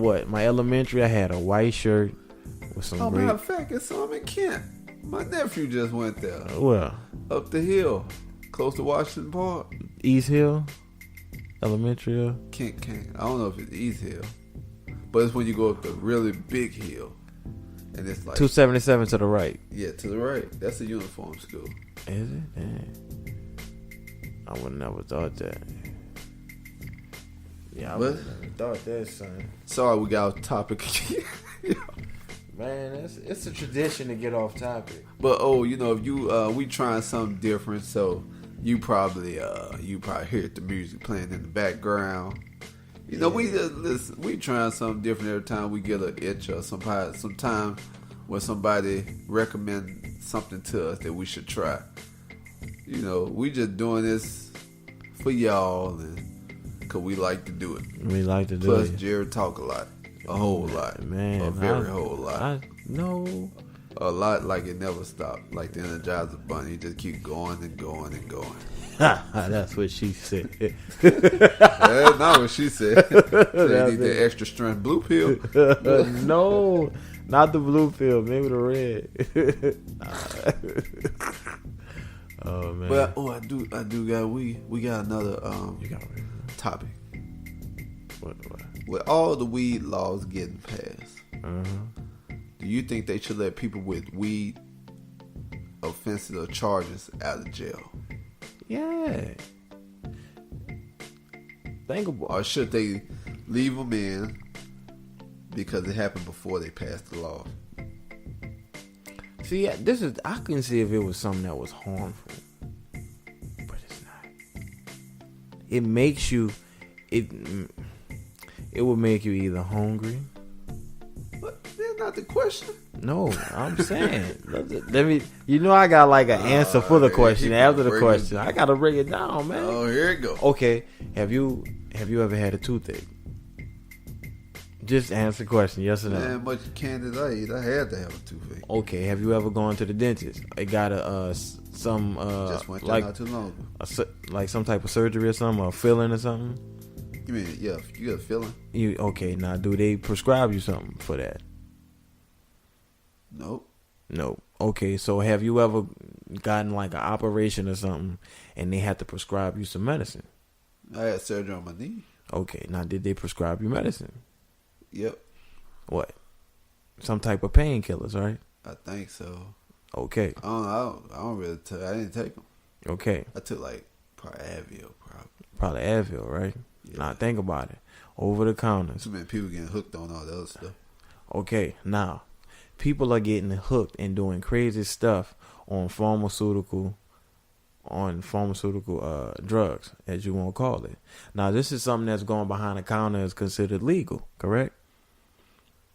what? My elementary, I had a white shirt with some. Oh, matter of fact, it's some in Kent. My nephew just went there. Well, up the hill, close to Washington Park. East Hill, Elementary Hill. Kent. I don't know if it's East Hill, but it's when you go up the really big hill, and it's like 277 to the right. Yeah, to the right. That's a uniform school. Is it? Dang. I would never thought that. Yeah, I would never thought that, son. Sorry, we got off topic. Man, it's a tradition to get off topic. But if you we trying something different, so you probably hear the music playing in the background. We just listen. We trying something different every time we get an itch or sometime when somebody recommend something to us that we should try. We just doing this for y'all and because we like to do it. We like to do it. Plus, Jared talk a lot. A whole lot. Man. A very whole lot. No. A lot like it never stopped. Like the Energizer Bunny. You just keep going and going and going. That's what she said. That's not what she said. You need the extra strength blue pill. No. Not the blue pill. Maybe the red. Oh man. But I do got we got another You got topic. what? With all the weed laws getting passed, Uh-huh. do you think they should let people with weed offenses or charges out of jail? Yeah. Think about Or should they leave them in because it happened before they passed the law? See, this is I can see if it was something that was harmful, but it's not. It makes you it will make you either hungry. But that's not the question. No, I'm saying let me. You know, I got like an answer for the question after the question. I gotta break it down, man. Oh, here it go. Okay, have you ever had a toothache? Just answer the question, yes or no. Man, much candy I eat, I had to have a toothache. Okay, have you ever gone to the dentist? It got a some Just went there like not too long ago. like some type of surgery or something, or filling or something? You mean, yeah, you got a feeling? You okay? Now, do they prescribe you something for that? Nope. No. Okay, so have you ever gotten like an operation or something, and they had to prescribe you some medicine? I had surgery on my knee. Okay, now did they prescribe you medicine? Yep. What? Some type of painkillers, right? I think so. Okay. I don't really I didn't take them. Okay. I took like probably Advil, Probably Advil, right? Yeah. Now think about it. Over the counter. Too many people getting hooked on all the other stuff. Okay, now people are getting hooked and doing crazy stuff on pharmaceutical drugs, as you want to call it. Now, this is something that's going behind the counter is considered legal, correct?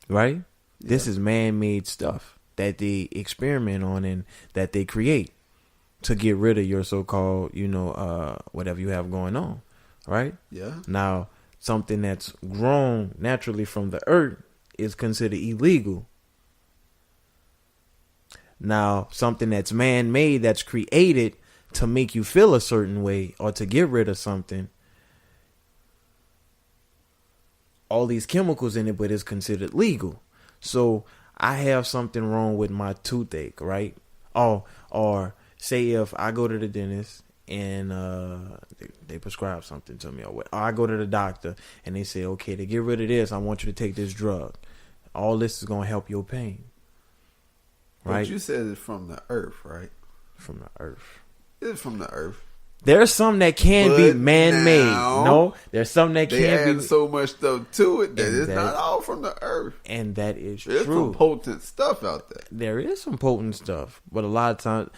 Right? Yeah. This is man-made stuff that they experiment on and that they create to get rid of your so-called, whatever you have going on, right? Yeah. Now, something that's grown naturally from the earth is considered illegal. Now, something that's man-made, that's created to make you feel a certain way or to get rid of something, all these chemicals in it, but it's considered legal. So I have something wrong with my toothache, right? Or say if I go to the dentist and they prescribe something to me, or I go to the doctor and they say, okay, to get rid of this, I want you to take this drug. All this is going to help your pain. Right? But you said it's from the earth, right? From the earth. It's from the earth. There's some that can be man-made. No, there's some that they can add be so much stuff to it that it's not all from the earth. And that is There's true. some potent stuff out there. There is some potent stuff, but a lot of times,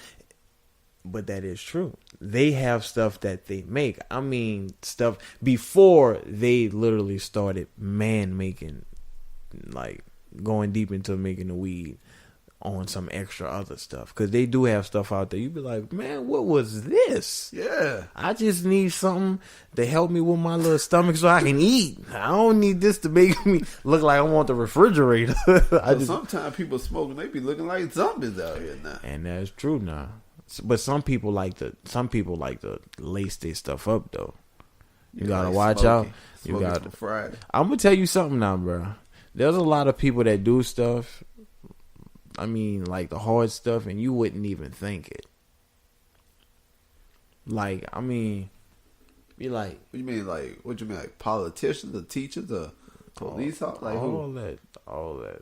but that is true. They have stuff that they make. I mean, stuff before they literally started man-making, like going deep into making the weed on some extra other stuff, because they do have stuff out there. You be like, man, what was this? Yeah, I just need something to help me with my little stomach so I can eat. I don't need this to make me look like I want the refrigerator. Sometimes people smoking, they be looking like zombies out here now. And that's true now. But some people like to lace their stuff up though. You gotta watch out. You got Friday. I'm gonna tell you something now, bro. There's a lot of people that do stuff. I mean, like the hard stuff, and you wouldn't even think it. Like, I mean, be like, what you mean? Like, what you mean? Like politicians, or teachers, or police? Like all who? that.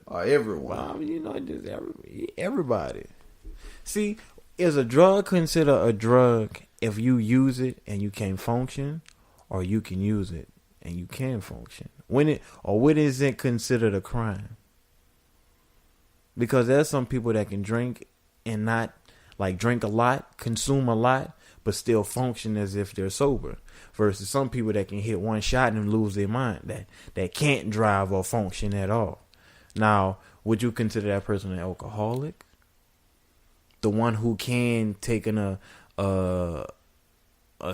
Or everyone? Well, I mean, just everybody. See, is a drug considered a drug if you use it and you can't function, or you can use it and you can function? When is it considered a crime? Because there's some people that can drink and not, like, drink a lot, consume a lot, but still function as if they're sober. Versus some people that can hit one shot and lose their mind, that can't drive or function at all. Now, would you consider that person an alcoholic? The one who can take a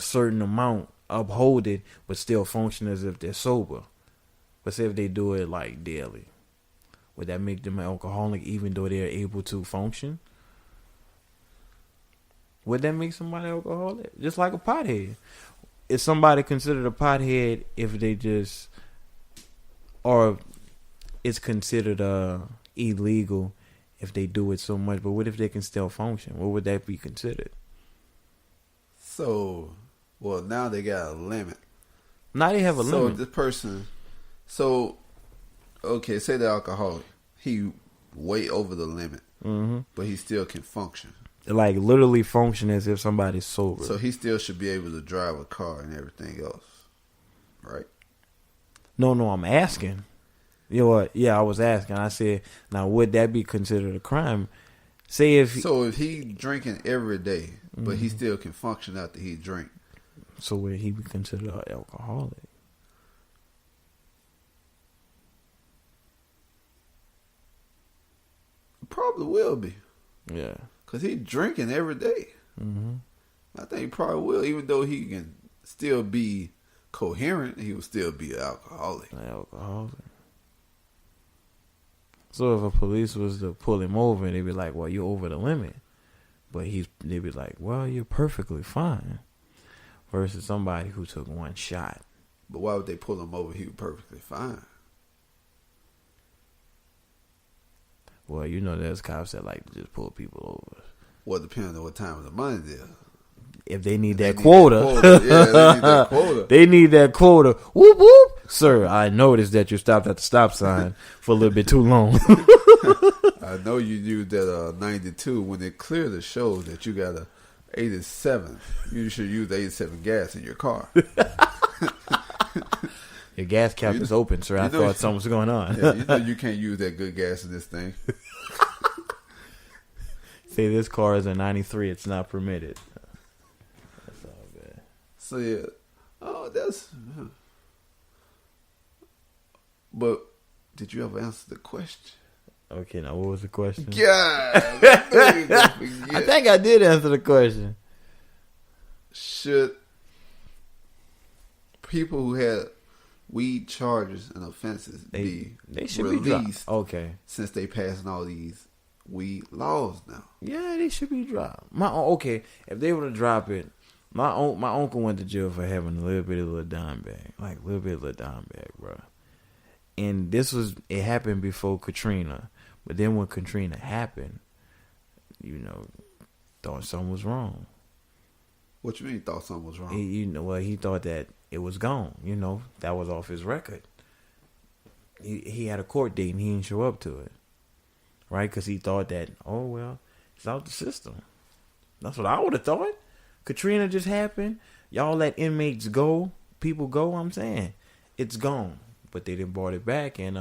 certain amount, uphold it, but still function as if they're sober. But say if they do it like daily, would that make them an alcoholic even though they're able to function? Would that make somebody alcoholic? Just like a pothead. Is somebody considered a pothead if they just, or it's considered illegal if they do it so much? But what if they can still function? What would that be considered? So, well, now they got a limit. Now they have a So limit. this person, okay, say the alcoholic, he way over the limit, but he still can function. Like literally function as if somebody's sober. So he still should be able to drive a car and everything else, right? No, I'm asking. You know what? Yeah, I was asking. I said, now would that be considered a crime? Say if he drinking every day, but he still can function after he drink. So would he be considered an alcoholic? Probably will be. Yeah. Because he drinking every day. I think he probably will. Even though he can still be coherent, he will still be an alcoholic. An alcoholic. So if a police was to pull him over, they'd be like, well, you're over the limit. But they'd be like, well, you're perfectly fine. Versus somebody who took one shot. But why would they pull him over? He was perfectly fine. Well, you know there's cops that like to just pull people over. Well, depending on what time of the month it is. If they need that quota. Yeah, they need that quota. They need that quota. Whoop, whoop. Sir, I noticed that you stopped at the stop sign for a little bit too long. I know you used that 92 when it clearly shows that you got a 87. You should use the 87 gas in your car. Your gas cap is open, sir. I thought something was going on. Yeah, you know you can't use that good gas in this thing. Say this car is a 93. It's not permitted. That's all bad. So yeah. Oh, that's... But did you ever answer the question? Okay, now what was the question? God, I think I did answer the question. Should people who had weed charges and offenses be should released? Be okay, since they passing all these weed laws now. Yeah, they should be dropped. If they were to drop it, my uncle went to jail for having a little bit of a dime bag, bro. And it happened before Katrina. But then when Katrina happened, thought something was wrong. What you mean thought something was wrong? He thought that it was gone. That was off his record. He had a court date and he didn't show up to it. Right? Because he thought that, oh, well, it's out the system. That's what I would have thought. Katrina just happened. Y'all let inmates go. People go, I'm saying. It's gone. But they didn't brought it back and...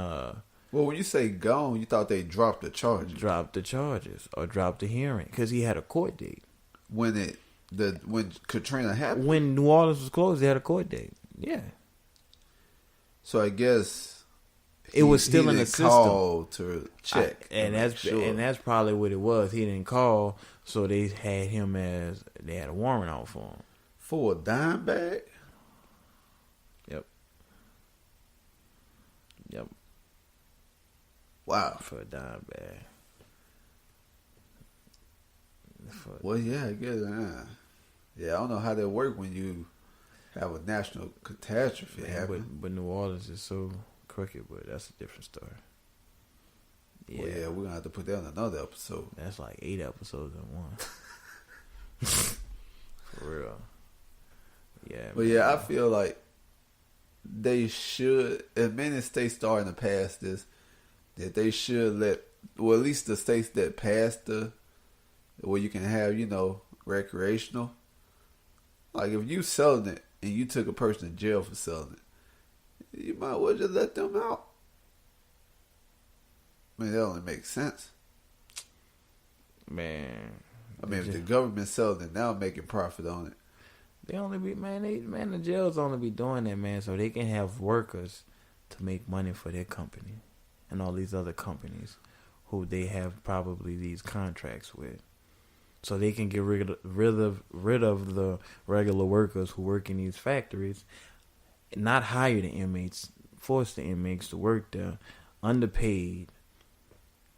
Well, when you say gone, you thought they dropped the charges. Dropped the charges or dropped the hearing because he had a court date. When Katrina happened? When New Orleans was closed, they had a court date. Yeah. So I guess... It was still in the system. Call to check. And that's probably what it was. He didn't call, so they had him they had a warrant out for him. For a dime bag? Yep. Wow. For a dime bag. Well, yeah, I guess. Yeah, I don't know how that works when you have a national catastrophe happen. But New Orleans is so crooked, but that's a different story. Yeah, well, yeah, we're gonna have to put that in another episode. That's like 8 episodes in one. For real. Yeah. But yeah, I feel like they should, as many states starting to pass this, that they should at least the states that passed where you can have, recreational. Like if you selling it and you took a person to jail for selling it, you might well just let them out. I mean, that only makes sense. Man. I mean, if the government selling it now, making profit on it. They only be, the jails only be doing that, man, so they can have workers to make money for their company and all these other companies who they have probably these contracts with. So they can get rid of the regular workers who work in these factories, not hire the inmates, force the inmates to work there, underpaid,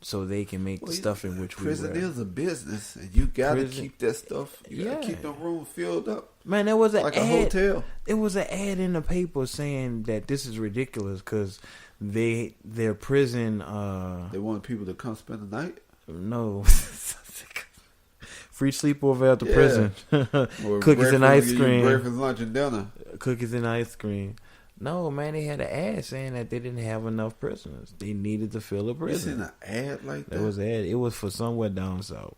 so they can make the stuff in which we wear. Prison is a business, and you gotta keep that stuff. You gotta keep them rooms filled up. Man, there was an like ad, a hotel. There was an ad in the paper saying that this is ridiculous because their prison. They want people to come spend the night. No, Free sleepover at the Yeah. prison. Or Cookies and ice breakfast, cream. breakfast, lunch, and dinner. Cookies and ice cream. No, man, they had an ad saying that they didn't have enough prisoners. They needed to fill a You seen prison. an ad like that? There was an ad. It was for somewhere down south.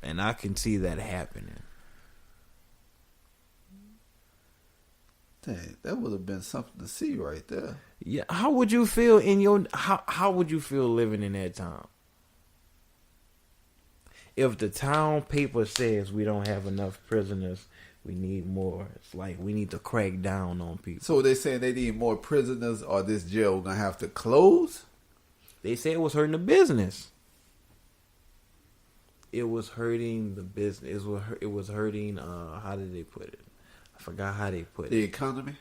And I can see that happening. Dang, that would have been something to see right there. Yeah, how would you feel in your how would you feel living in that town? If the town paper says we don't have enough prisoners, we need more. It's like we need to crack down on people. So they saying they need more prisoners, or this jail gonna have to close? They say it was hurting the business. It was hurting the business. It was hurting. How did they put it? I forgot how they put The it. economy.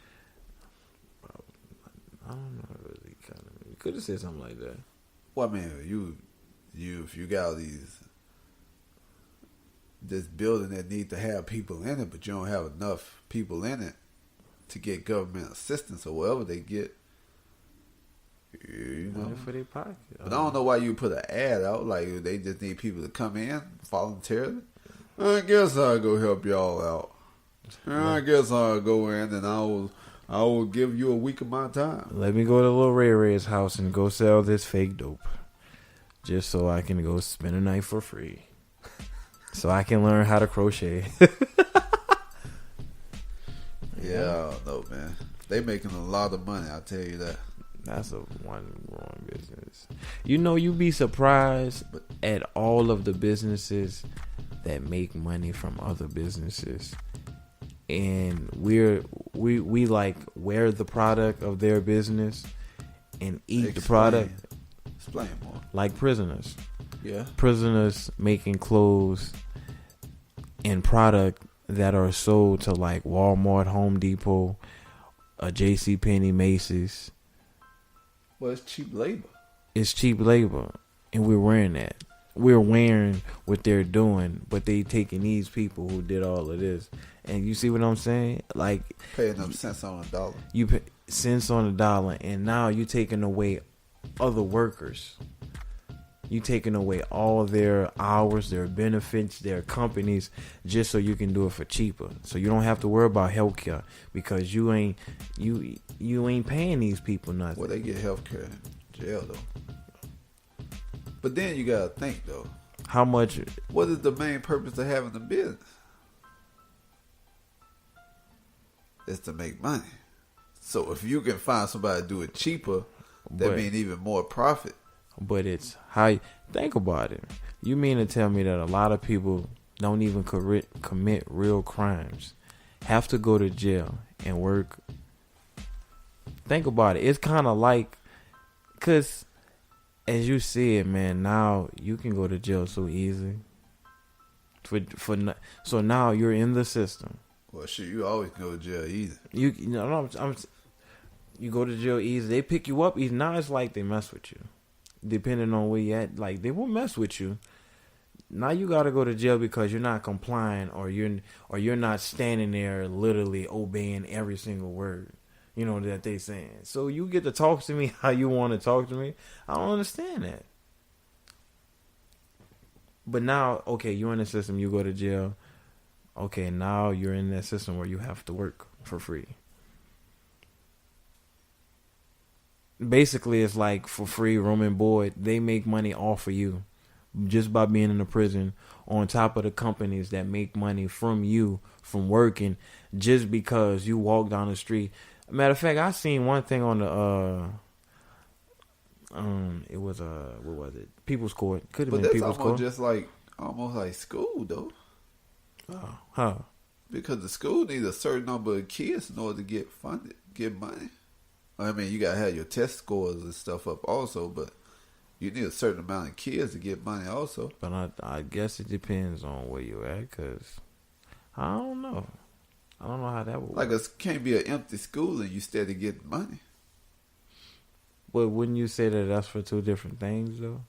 I don't know if it was the economy. You could have said something like that. Well, I mean, you if you got all this building that need to have people in it, but you don't have enough people in it to get government assistance or whatever they get. You know, Money for their pocket. but I don't know why you put an ad out like they just need people to come in voluntarily. I guess I'll go help y'all out. I guess I'll go in and I will give you a week of my time. Let me go to Lil Ray Ray's house and go sell this fake dope, just so I can go spend a night for free, so I can learn how to crochet. Yeah, I don't know, man. They making a lot of money. I'll tell you that. That's a one growing business. You know, you'd be surprised at all of the businesses that make money from other businesses, and we like wear the product of their business and eat the product. Explain more. Like prisoners. Yeah. Prisoners making clothes and product that are sold to like Walmart, Home Depot, JCPenney, Macy's. Well, it's cheap labor. It's cheap labor, and we're wearing that. We're wearing what they're doing, but they taking these people who did all of this. And you see what I'm saying? Like, Paying them cents on a dollar. you pay cents on a dollar, and now you taking away other workers. You taking away all their hours, their benefits, their companies, just so you can do it for cheaper. So you don't have to worry about healthcare because you ain't paying these people nothing. Well, they get health care in jail, though. But then you got to think, though. How much? What is the main purpose of having the business? It's to make money. So if you can find somebody to do it cheaper, that means even more profit. But it's how think about it. You mean to tell me that a lot of people don't even commit real crimes, have to go to jail and work? Think about it. It's kind of like, cause as you see it, man, now you can go to jail so easy. So now you're in the system. Well, shit, you always go to jail easy. You go to jail easy. They pick you up easy. Now it's like they mess with you. Depending on where you at, like they will mess with you. Now you gotta go to jail because you're not complying, or you're not standing there literally obeying every single word, that they saying. So you get to talk to me how you want to talk to me. I don't understand that. But now, okay, you're in the system. You go to jail. Okay, now you're in that system where you have to work for free. Basically, it's like for free, room and board. They make money off of you just by being in the prison, on top of the companies that make money from you, from working, just because you walk down the street. Matter of fact, I seen one thing on the, it was, what was it? People's Court. Could have been People's Court. But that's almost like school, though. Oh, huh. Because the school needs a certain number of kids in order to get funded, get money. I mean, you got to have your test scores and stuff up also, but you need a certain amount of kids to get money also. But I guess it depends on where you're at, because I don't know. I don't know how that would work. Like, it can't be an empty school and you steady getting money. But wouldn't you say that that's for two different things, though?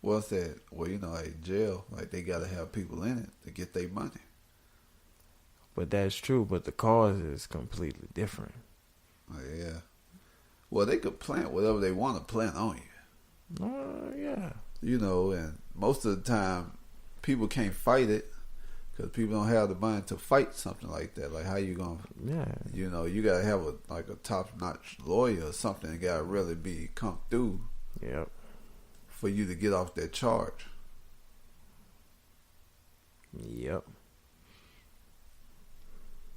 Well, I said, like jail, like they got to have people in it to get their money. But that's true, but the cause is completely different. Oh, yeah. Well, they could plant whatever they want to plant on you. Yeah. And most of the time, people can't fight it because people don't have the money to fight something like that. Like, how you gonna? Yeah. You know, you gotta have a top notch lawyer or something. That gotta really come through. Yep. For you to get off that charge. Yep.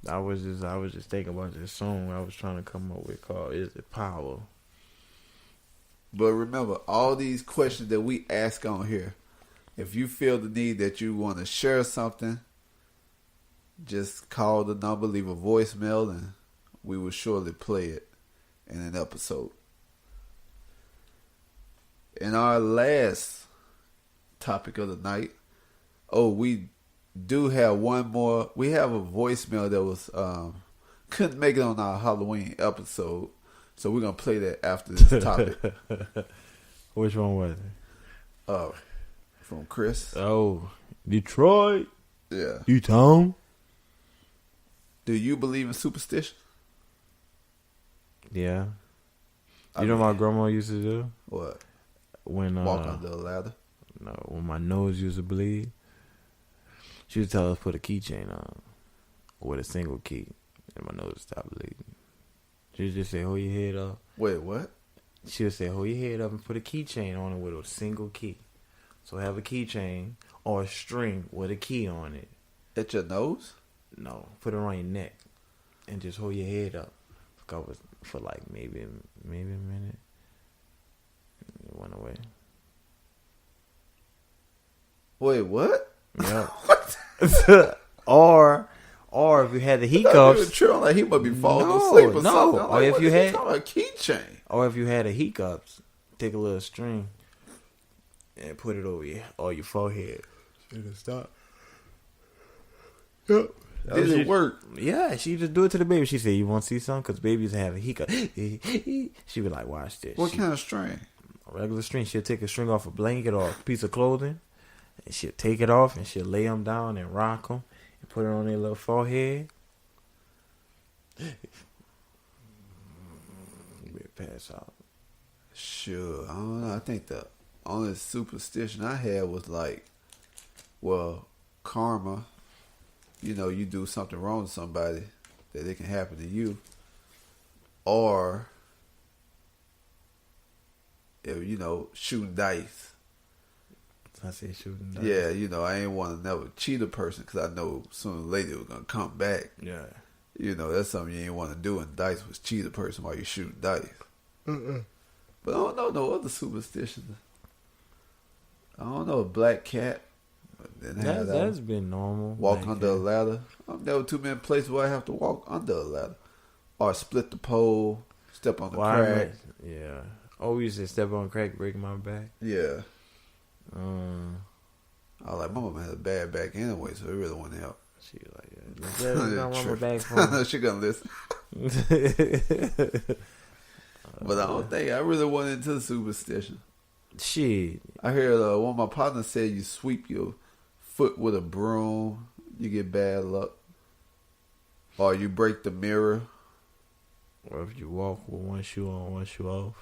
I was just thinking about this song I was trying to come up with called "Is It Power." But remember, all these questions that we ask on here, if you feel the need that you want to share something, just call the number, leave a voicemail, and we will surely play it in an episode. In our last topic of the night, we do have one more. We have a voicemail that was couldn't make it on our Halloween episode, so we're gonna play that after this topic. Which one was it? From Chris. Oh, Detroit. Yeah. U-Town. Do you believe in superstition? Yeah. You know what my grandma used to do? What? When walk under a ladder? No, when my nose used to bleed, she would tell us to put a keychain on with a single key, and my nose would stop bleeding. She would just say, "Hold your head up." Wait, what? She would say, "Hold your head up and put a keychain on it with a single key." So have a keychain or a string with a key on it. At your nose? No, put it around your neck and just hold your head up for like maybe a minute. It went away. Wait, what? Yeah. What? or if you had the hiccups, Like he must be falling asleep or something. Or if you had a keychain, or if you had a hiccups, take a little string and put it over your forehead. It'll stop. Yep. Did it work? Yeah, she just do it to the baby. She said, "You want to see something?" Because babies have a hiccup. She be like, "Watch this." What kind of string? A regular string. She'll take a string off a blanket or a piece of clothing, and she'll take it off and she'll lay them down and rock them and put it on their little forehead. You pass out. Sure, I don't know. I think the only superstition I had was like, karma. You know, you do something wrong to somebody, that it can happen to you. Or, if, shooting dice. I say shooting dice. Yeah, I ain't want to never cheat a person because I know sooner or later it was going to come back. Yeah. That's something you ain't want to do, and dice was cheat a person while you shooting dice. But I don't know no other superstitions. I don't know, a black cat. That's been normal. Walk under a ladder. I've never too many places where I have to walk under a ladder. Or split the pole, step on the crack. Yeah. Oh, we used to step on crack, breaking my back. Yeah. I was like, my mama had a bad back anyway, so it really wouldn't help. She was like, yeah. My back from. She gonna listen. But I don't think I really went into the superstition. Shit. I heard one of my partners said you sweep your foot with a broom, you get bad luck. Or you break the mirror. Or if you walk with one shoe on, one shoe off.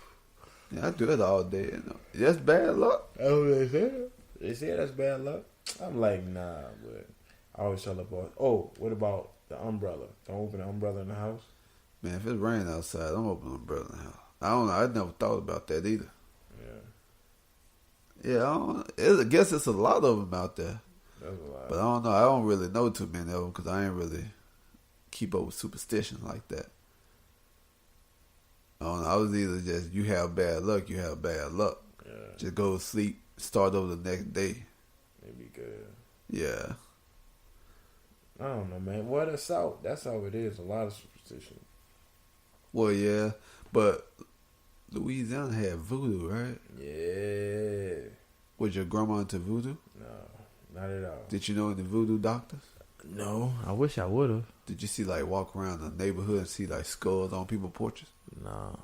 Yeah, I do it all day. That's bad luck. Oh, they say that? They say that's bad luck? I'm like, nah, but I always tell the boss, what about the umbrella? Don't open the umbrella in the house. Man, if it's raining outside, don't open the umbrella in the house. I don't know. I never thought about that either. Yeah, I guess it's a lot of them out there. That's a lot. But I don't know. I don't really know too many of them because I ain't really keep up with superstitions like that. I don't know. I was either just, you have bad luck, you have bad luck. Yeah. Just go to sleep, start over the next day. It'd be good. Yeah. I don't know, man. Well, that's how it is. A lot of superstition. Well, yeah. But Louisiana had voodoo, right? Yeah. Was your grandma into voodoo? No, not at all. Did you know any voodoo doctors? No, I wish I would have. Did you see, walk around the neighborhood and see, skulls on people's porches? No.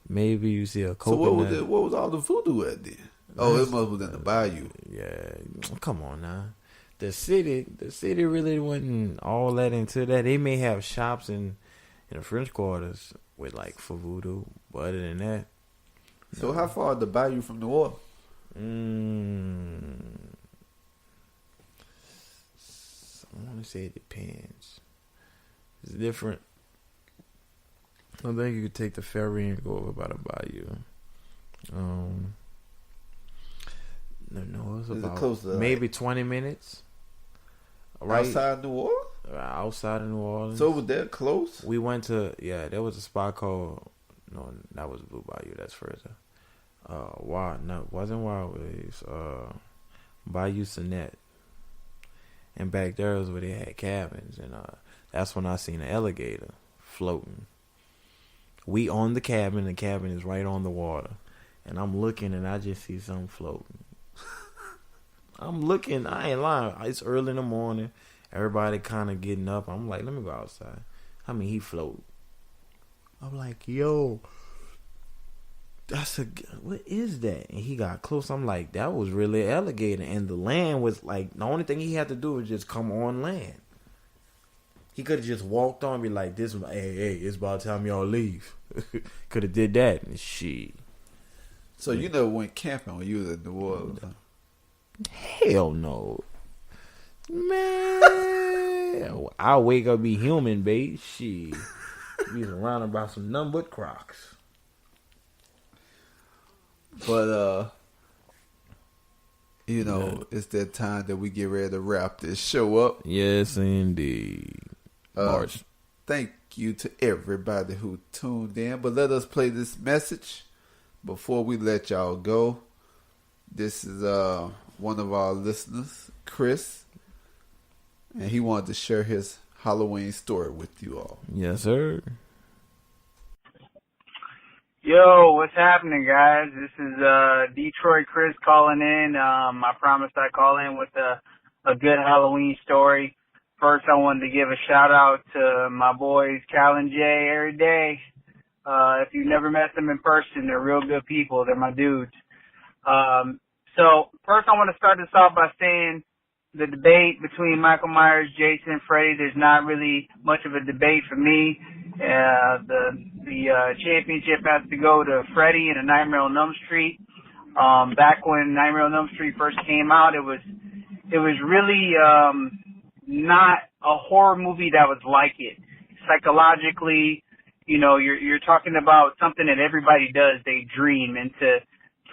Maybe you see a coconut. So what was all the voodoo at then? Oh, it must have been in the bayou. Yeah. Come on now. The city really wasn't all that into that. They may have shops in the French quarters with for voodoo, but other than that. So how far is the bayou from New Orleans? want to say it depends. It's different. I think you could take the ferry and go over by the bayou. No, it's about close to maybe 20 minutes. Right outside New Orleans? Outside of New Orleans. So over there, close? We went to, there was a spot called, no, that was Blue Bayou, that's further. Wasn't Wild Waves, Bayou Sonnet. And back there was where they had cabins, and that's when I seen an alligator floating. We on the cabin is right on the water. And I'm looking and I just see something floating. I'm looking, I ain't lying. It's early in the morning. Everybody kind of getting up. I'm like, let me go outside. I mean, he float. I'm like, yo, what is that? And he got close. I'm like, that was really an alligator. And the land was like, the only thing he had to do was just come on land. He could have just walked on and be like, hey, it's about time y'all leave. Could have did that. And shit. So you never went camping when you was in New Orleans? Hell no. Man. I'll wake up be human, babe. Shit. Be surrounded by some nothing but Crocs. But, it's that time that we get ready to wrap this show up. Yes, indeed. Thank you to everybody who tuned in. But let us play this message before we let y'all go. This is one of our listeners, Chris. And he wanted to share his Halloween story with you all. Yes, sir. Yo, what's happening, guys? This is Detroit Chris calling in. I promised I'd call in with a good Halloween story. First, I wanted to give a shout out to my boys, Cal and Jay, every day. If you've never met them in person, they're real good people. They're my dudes. So first, I want to start this off by saying the debate between Michael Myers, Jason, and Freddy, there's not really much of a debate for me. The championship has to go to Freddy and A Nightmare on Elm Street. Back when Nightmare on Elm Street first came out, it was really not a horror movie that was like it. Psychologically, you're talking about something that everybody does. They dream, and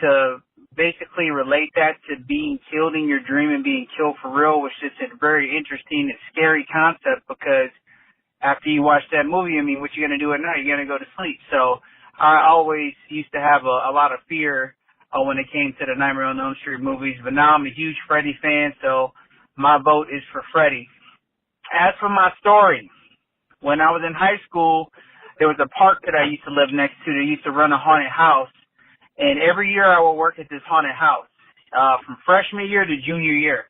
to basically relate that to being killed in your dream and being killed for real was just a very interesting and scary concept, because after you watch that movie, I mean, what you gonna do at night? You're gonna go to sleep. So I always used to have a lot of fear when it came to the Nightmare on Elm Street movies, but now I'm a huge Freddy fan, so my vote is for Freddy. As for my story, when I was in high school, there was a park that I used to live next to. They used to run a haunted house, and every year I would work at this haunted house, from freshman year to junior year.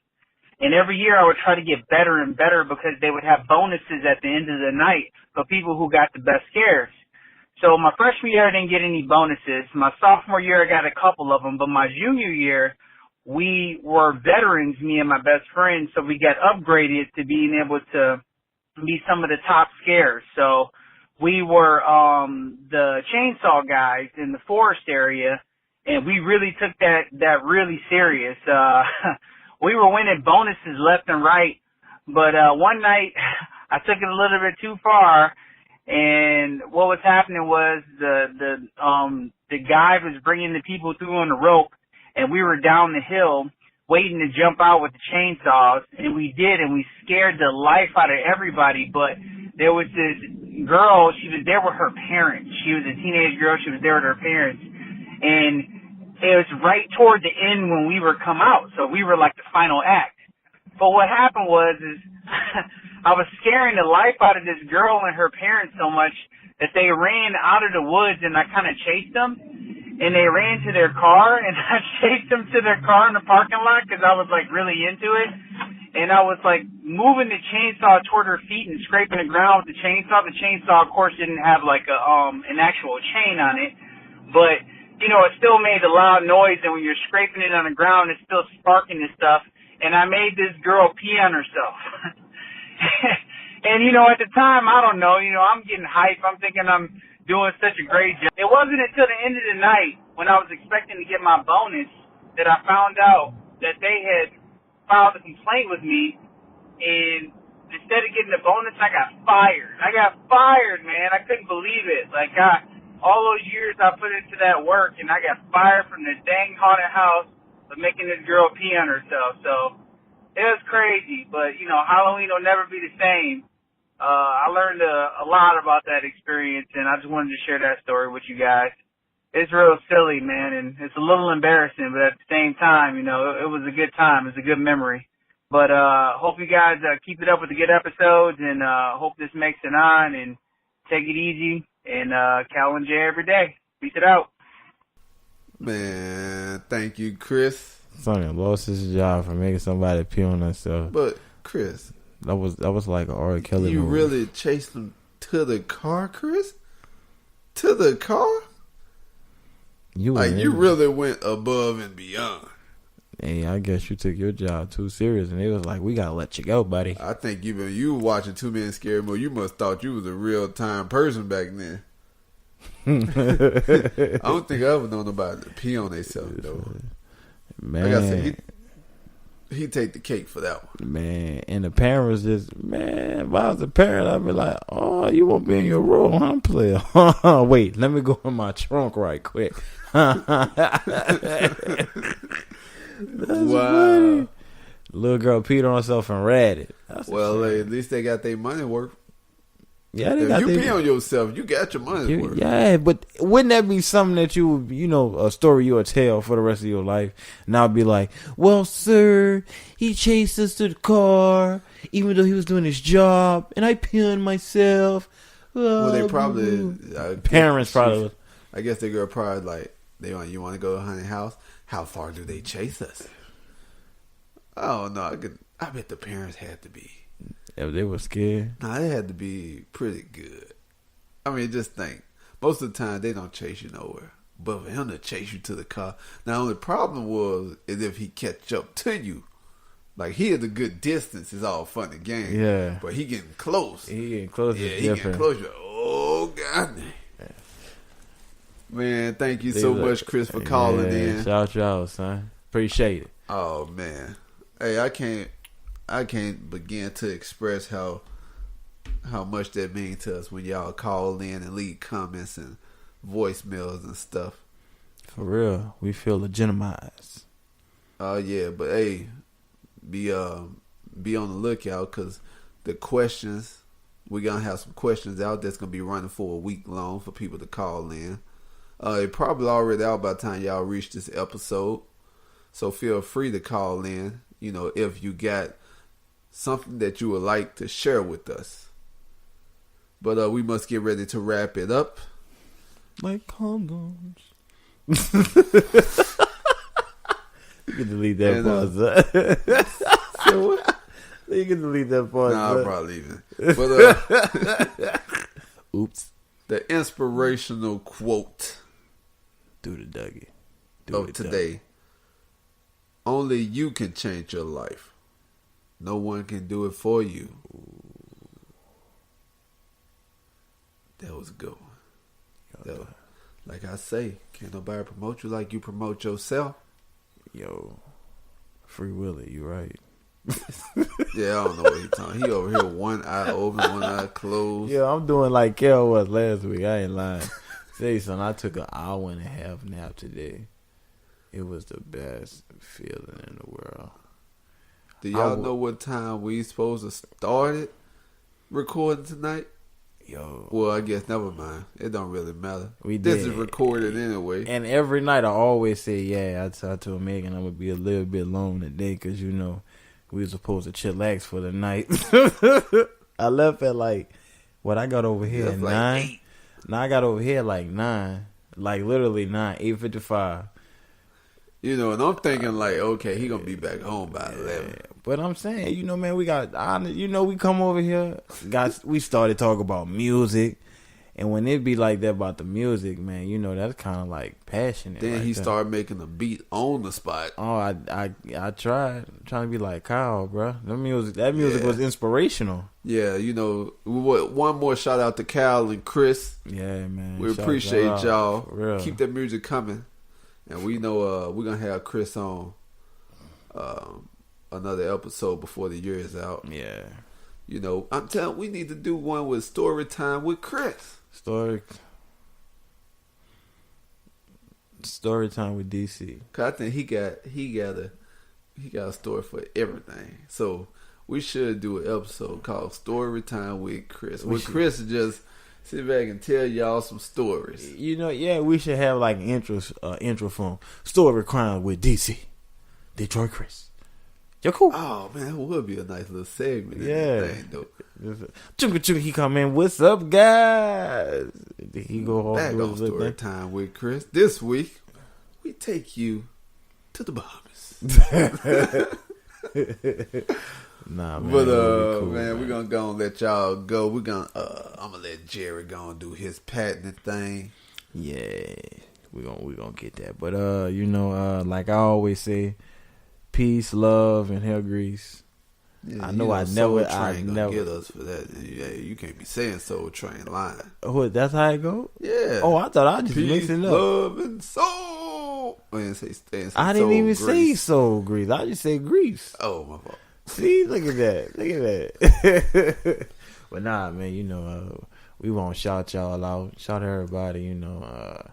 And every year I would try to get better and better, because they would have bonuses at the end of the night for people who got the best scares. So my freshman year I didn't get any bonuses. My sophomore year I got a couple of them, but my junior year we were veterans, me and my best friend, so we got upgraded to being able to be some of the top scares. So we were the chainsaw guys in the forest area, and we really took that really serious. We were winning bonuses left and right, but one night I took it a little bit too far, and what was happening was the guy was bringing the people through on the rope, and we were down the hill waiting to jump out with the chainsaws, and we did, and we scared the life out of everybody. But there was this girl, she was there with her parents. She was a teenage girl, she was there with her parents, and it was right toward the end when we were come out, so we were like the final act. But what happened was I was scaring the life out of this girl and her parents so much that they ran out of the woods, and I kind of chased them. And they ran to their car, and I chased them to their car in the parking lot because I was, like, really into it. And I was, like, moving the chainsaw toward her feet and scraping the ground with the chainsaw. The chainsaw, of course, didn't have, like, an actual chain on it. But, it still made a loud noise, and when you're scraping it on the ground, it's still sparking and stuff. And I made this girl pee on herself. And, at the time, I don't know, I'm getting hype. I'm thinking I'm doing such a great job. It wasn't until the end of the night, when I was expecting to get my bonus, that I found out that they had filed a complaint with me, and instead of getting the bonus, I got fired. I got fired, man. I couldn't believe it. Like, all those years I put into that work, and I got fired from the dang haunted house of making this girl pee on herself. So it was crazy, but, you know, Halloween will never be the same. I learned a lot about that experience, and I just wanted to share that story with you guys. It's real silly, man, and it's a little embarrassing, but at the same time, you know, it was a good time. It's a good memory. But hope you guys keep it up with the good episodes, and hope this makes it on, and take it easy, and Cal and Jay every day. Peace it out. Man, thank you, Chris. Son lost his job for making somebody pee on themselves. But Chris, that was like an R. Kelly you movie. really chased him to the car, Chris? To the car? You really went above and beyond. Hey, I guess you took your job too serious, and they was like, "We gotta let you go, buddy." I think you were watching Too Many Scary Movies. You must thought you was a real time person back then. I don't think I ever known nobody to pee on themselves though. Man, like I said, he take the cake for that one. Man, and the parents just, man, if I was a parent, I'd be like, "Oh, you won't be in your role, huh, player?" Wait, let me go in my trunk right quick. That's wow. Funny. Little girl peed on herself and read it. Well, at least they got their money worth. Yeah, they if got you pee on yourself, you got your money worth. Yeah, but wouldn't that be something that you would, you know, a story you would tell for the rest of your life? And I'd be like, "Well, sir, he chased us to the car, even though he was doing his job, and I peed on myself." Well, they probably parents probably. I guess the girl probably like, you want to go to Honey House? How far do they chase us? Oh no, I bet the parents had to be. If they were scared, nah, they had to be pretty good. I mean, just think. Most of the time, they don't chase you nowhere. But for him to chase you to the car, now the only problem is if he catch up to you. Like, he at a good distance, it's all fun and game. Yeah. But he getting close. He getting close. Yeah, he getting close. Oh God. Yeah. Man, thank you so much, Chris, for calling in. Shout you out, son. Appreciate it. Oh man, hey, I can't begin to express how much that means to us when y'all call in and leave comments and voicemails and stuff. For real, we feel legitimized. Oh yeah, but hey, be on the lookout because the questions, we're gonna have some questions out that's gonna be running for a week long for people to call in. It probably already out by the time y'all reach this episode. So feel free to call in, you know, if you got something that you would like to share with us. But we must get ready to wrap it up. Like condoms. You can delete that pause. So what? You can delete that pause. Nah, I'll probably leave it. But oops. The inspirational quote. Do the Dougie. Of today. Only you can change your life. No one can do it for you. That was a good one. Like I say, can't nobody promote you like you promote yourself. Yo, Free Willy, you right. Yeah, I don't know what he's talking. He over here one eye open, one eye closed. Yeah, I'm doing like Kel was last week. I ain't lying. Say son, I took an hour and a half nap today. It was the best feeling in the world. Do y'all know what time we supposed to start it recording tonight? Yo. Well, I guess never mind. It don't really matter. This is recorded anyway. And every night I always say, yeah, I told Megan I'm going to be a little bit long today because, you know, we were supposed to chillax for the night. I left at I got over here at 9. 8. Now I got over here like 9. Like literally 9, 8:55. You know, and I'm thinking okay, he gonna be back home by 11. But I'm saying, you know, man, we come over here, we started talking about music, and when it be like that about the music, man, you know, that's kind of like passionate. Then he there. started making a beat on the spot. Oh, I tried trying to be like Kyle, bro. That music was inspirational. Yeah, you know, one more shout out to Cal and Chris. Yeah, man, we appreciate y'all. For real. Keep that music coming. And we know we're going to have Chris on another episode before the year is out. Yeah. You know, I'm telling, we need to do one with story time with Chris. Story time with DC. Cause I think he got a story for everything. So we should do an episode called Story Time with Chris. Chris just sit back and tell y'all some stories. You know, yeah, we should have like an intro from Story Crime with DC. Detroit Chris. You're cool. Oh man, that would be a nice little segment. Yeah. Thing, though. He come in, what's up, guys? He go off Back on Story Time with Chris. This week, we take you to the Bahamas. Nah, man. But cool, man, we're gonna go and let y'all go. We're gonna I'm gonna let Jerry go and do his patented thing. Yeah, we gonna get that. But you know, like I always say, peace, love, and hair grease. Yeah, I know I Soul never Train gonna get us for that. Yeah, you can't be saying Soul Train lying. What? That's how it go? Yeah. Oh, I thought I just Peace, mixed it up. love, and soul. I didn't say I didn't soul even say grease. soul grease. I just say grease. Oh, my fault. See, look at that. Look at that. But nah, man, you know, we won't shout y'all out. Shout everybody, you know,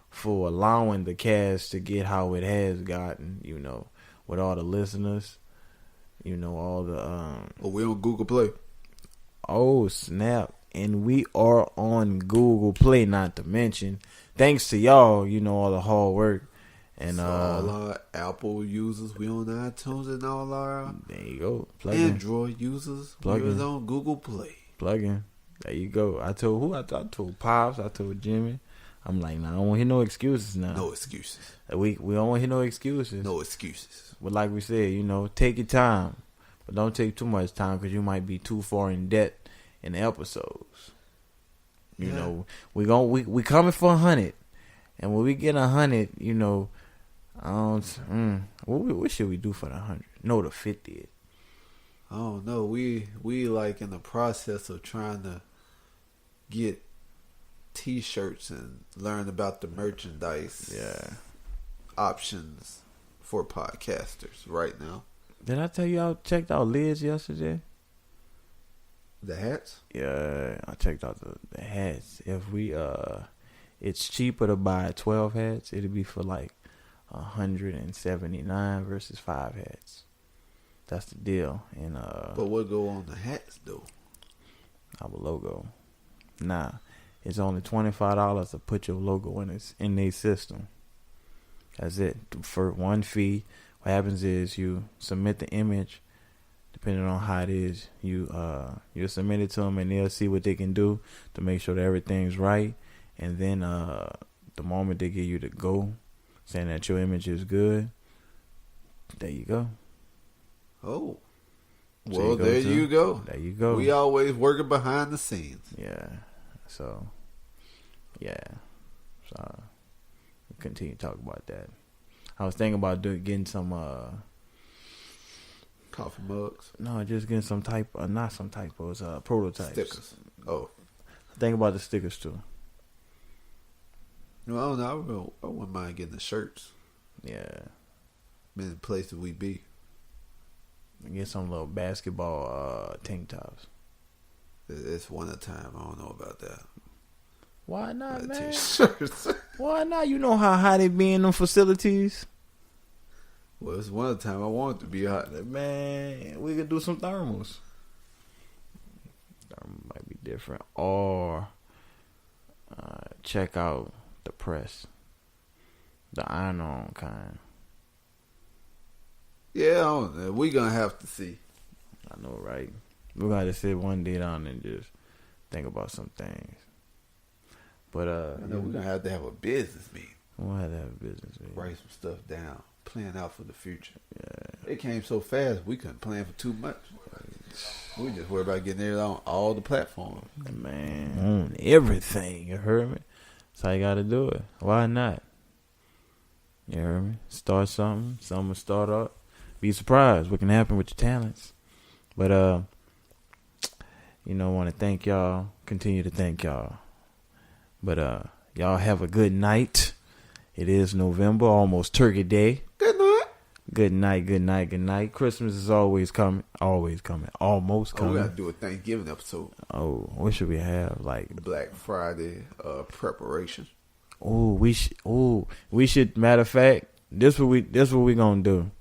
for allowing the cast to get how it has gotten, you know, with all the listeners, you know, all the Oh, we on Google Play. oh snap. And we are on Google Play, not to mention. Thanks to y'all, you know, all the hard work. And So all our Apple users, we on iTunes, and all our there you go. Plug in. Android users, Plug we was in. on Google Play. Plug in. There you go. I told who? I told Pops. I told Jimmy. I'm like, nah, I don't want to hear no excuses now. No excuses. We don't want to hear no excuses. No excuses. But like we said, you know, take your time. But don't take too much time because you might be too far in debt in the episodes. You know, we coming for 100. And when we get 100, you know, what should we do for the 100? No, the 50th. I don't know. We like in the process of trying to get T-shirts and learn about the merchandise options for podcasters right now. Did I tell you I checked out Liz yesterday? The hats? Yeah, I checked out the hats. If we it's cheaper to buy 12 hats. It'll be for like $179 versus 5 hats. That's the deal. And but what go on the hats though? Our logo. Nah, it's only $25 to put your logo in their system. That's it. For one fee, what happens is you submit the image. Depending on how it is, you submit it to them, and they'll see what they can do to make sure that everything's right. And then the moment they give you the go, saying that your image is good, there you go. Oh, So well, there you go. There you go. We always working behind the scenes. Yeah. So, yeah. So, we'll continue to talk about that. I was thinking about getting some Coffee mugs. no, just getting some not some typos, prototypes. Stickers. Oh. Think about the stickers too. No, I don't know. I wouldn't mind getting the shirts. Yeah. In the places we be. Get some little basketball tank tops. It's one at a time. I don't know about that. Why not, man? T-shirts. Why not? You know how hot it be in them facilities. Well, it's one at a time. I want it to be hot. Man, we could do some thermals. Thermal might be different. Or check out the press. The iron-on kind. Yeah, I don't know. We gonna have to see. I know, right? We're gonna have to sit one day down and just think about some things. But I know we're gonna have to have a business meeting. we'll have to have a business meeting. Write some stuff down. Plan out for the future. Yeah. It came so fast we couldn't plan for too much. We just worried about getting it on all the platforms. Man, on everything. You heard me? That's how you gotta do it. Why not? You heard me? Start something. Something will start up. Be surprised what can happen with your talents. But you know, I want to thank y'all. Continue to thank y'all. But y'all have a good night. It is November, almost Turkey Day. Good night. Good night, good night, good night. Christmas is always coming, almost coming. We gotta do a Thanksgiving episode. Oh, what should we have? Like Black Friday preparation. Oh, we should. Matter of fact, this what we gonna do.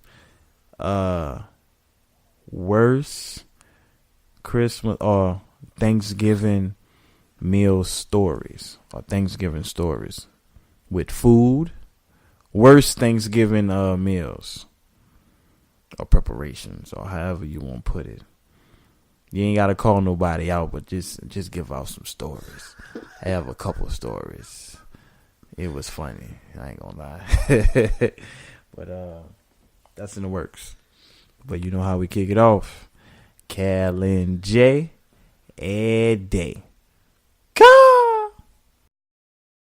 Worst Christmas or Thanksgiving meal stories or Thanksgiving stories with food. Worst Thanksgiving meals or preparations or however you want to put it. You ain't gotta call nobody out, but just give out some stories. I have a couple of stories. It was funny. I ain't gonna lie. But that's in the works. But you know how we kick it off. Cal and J, every day.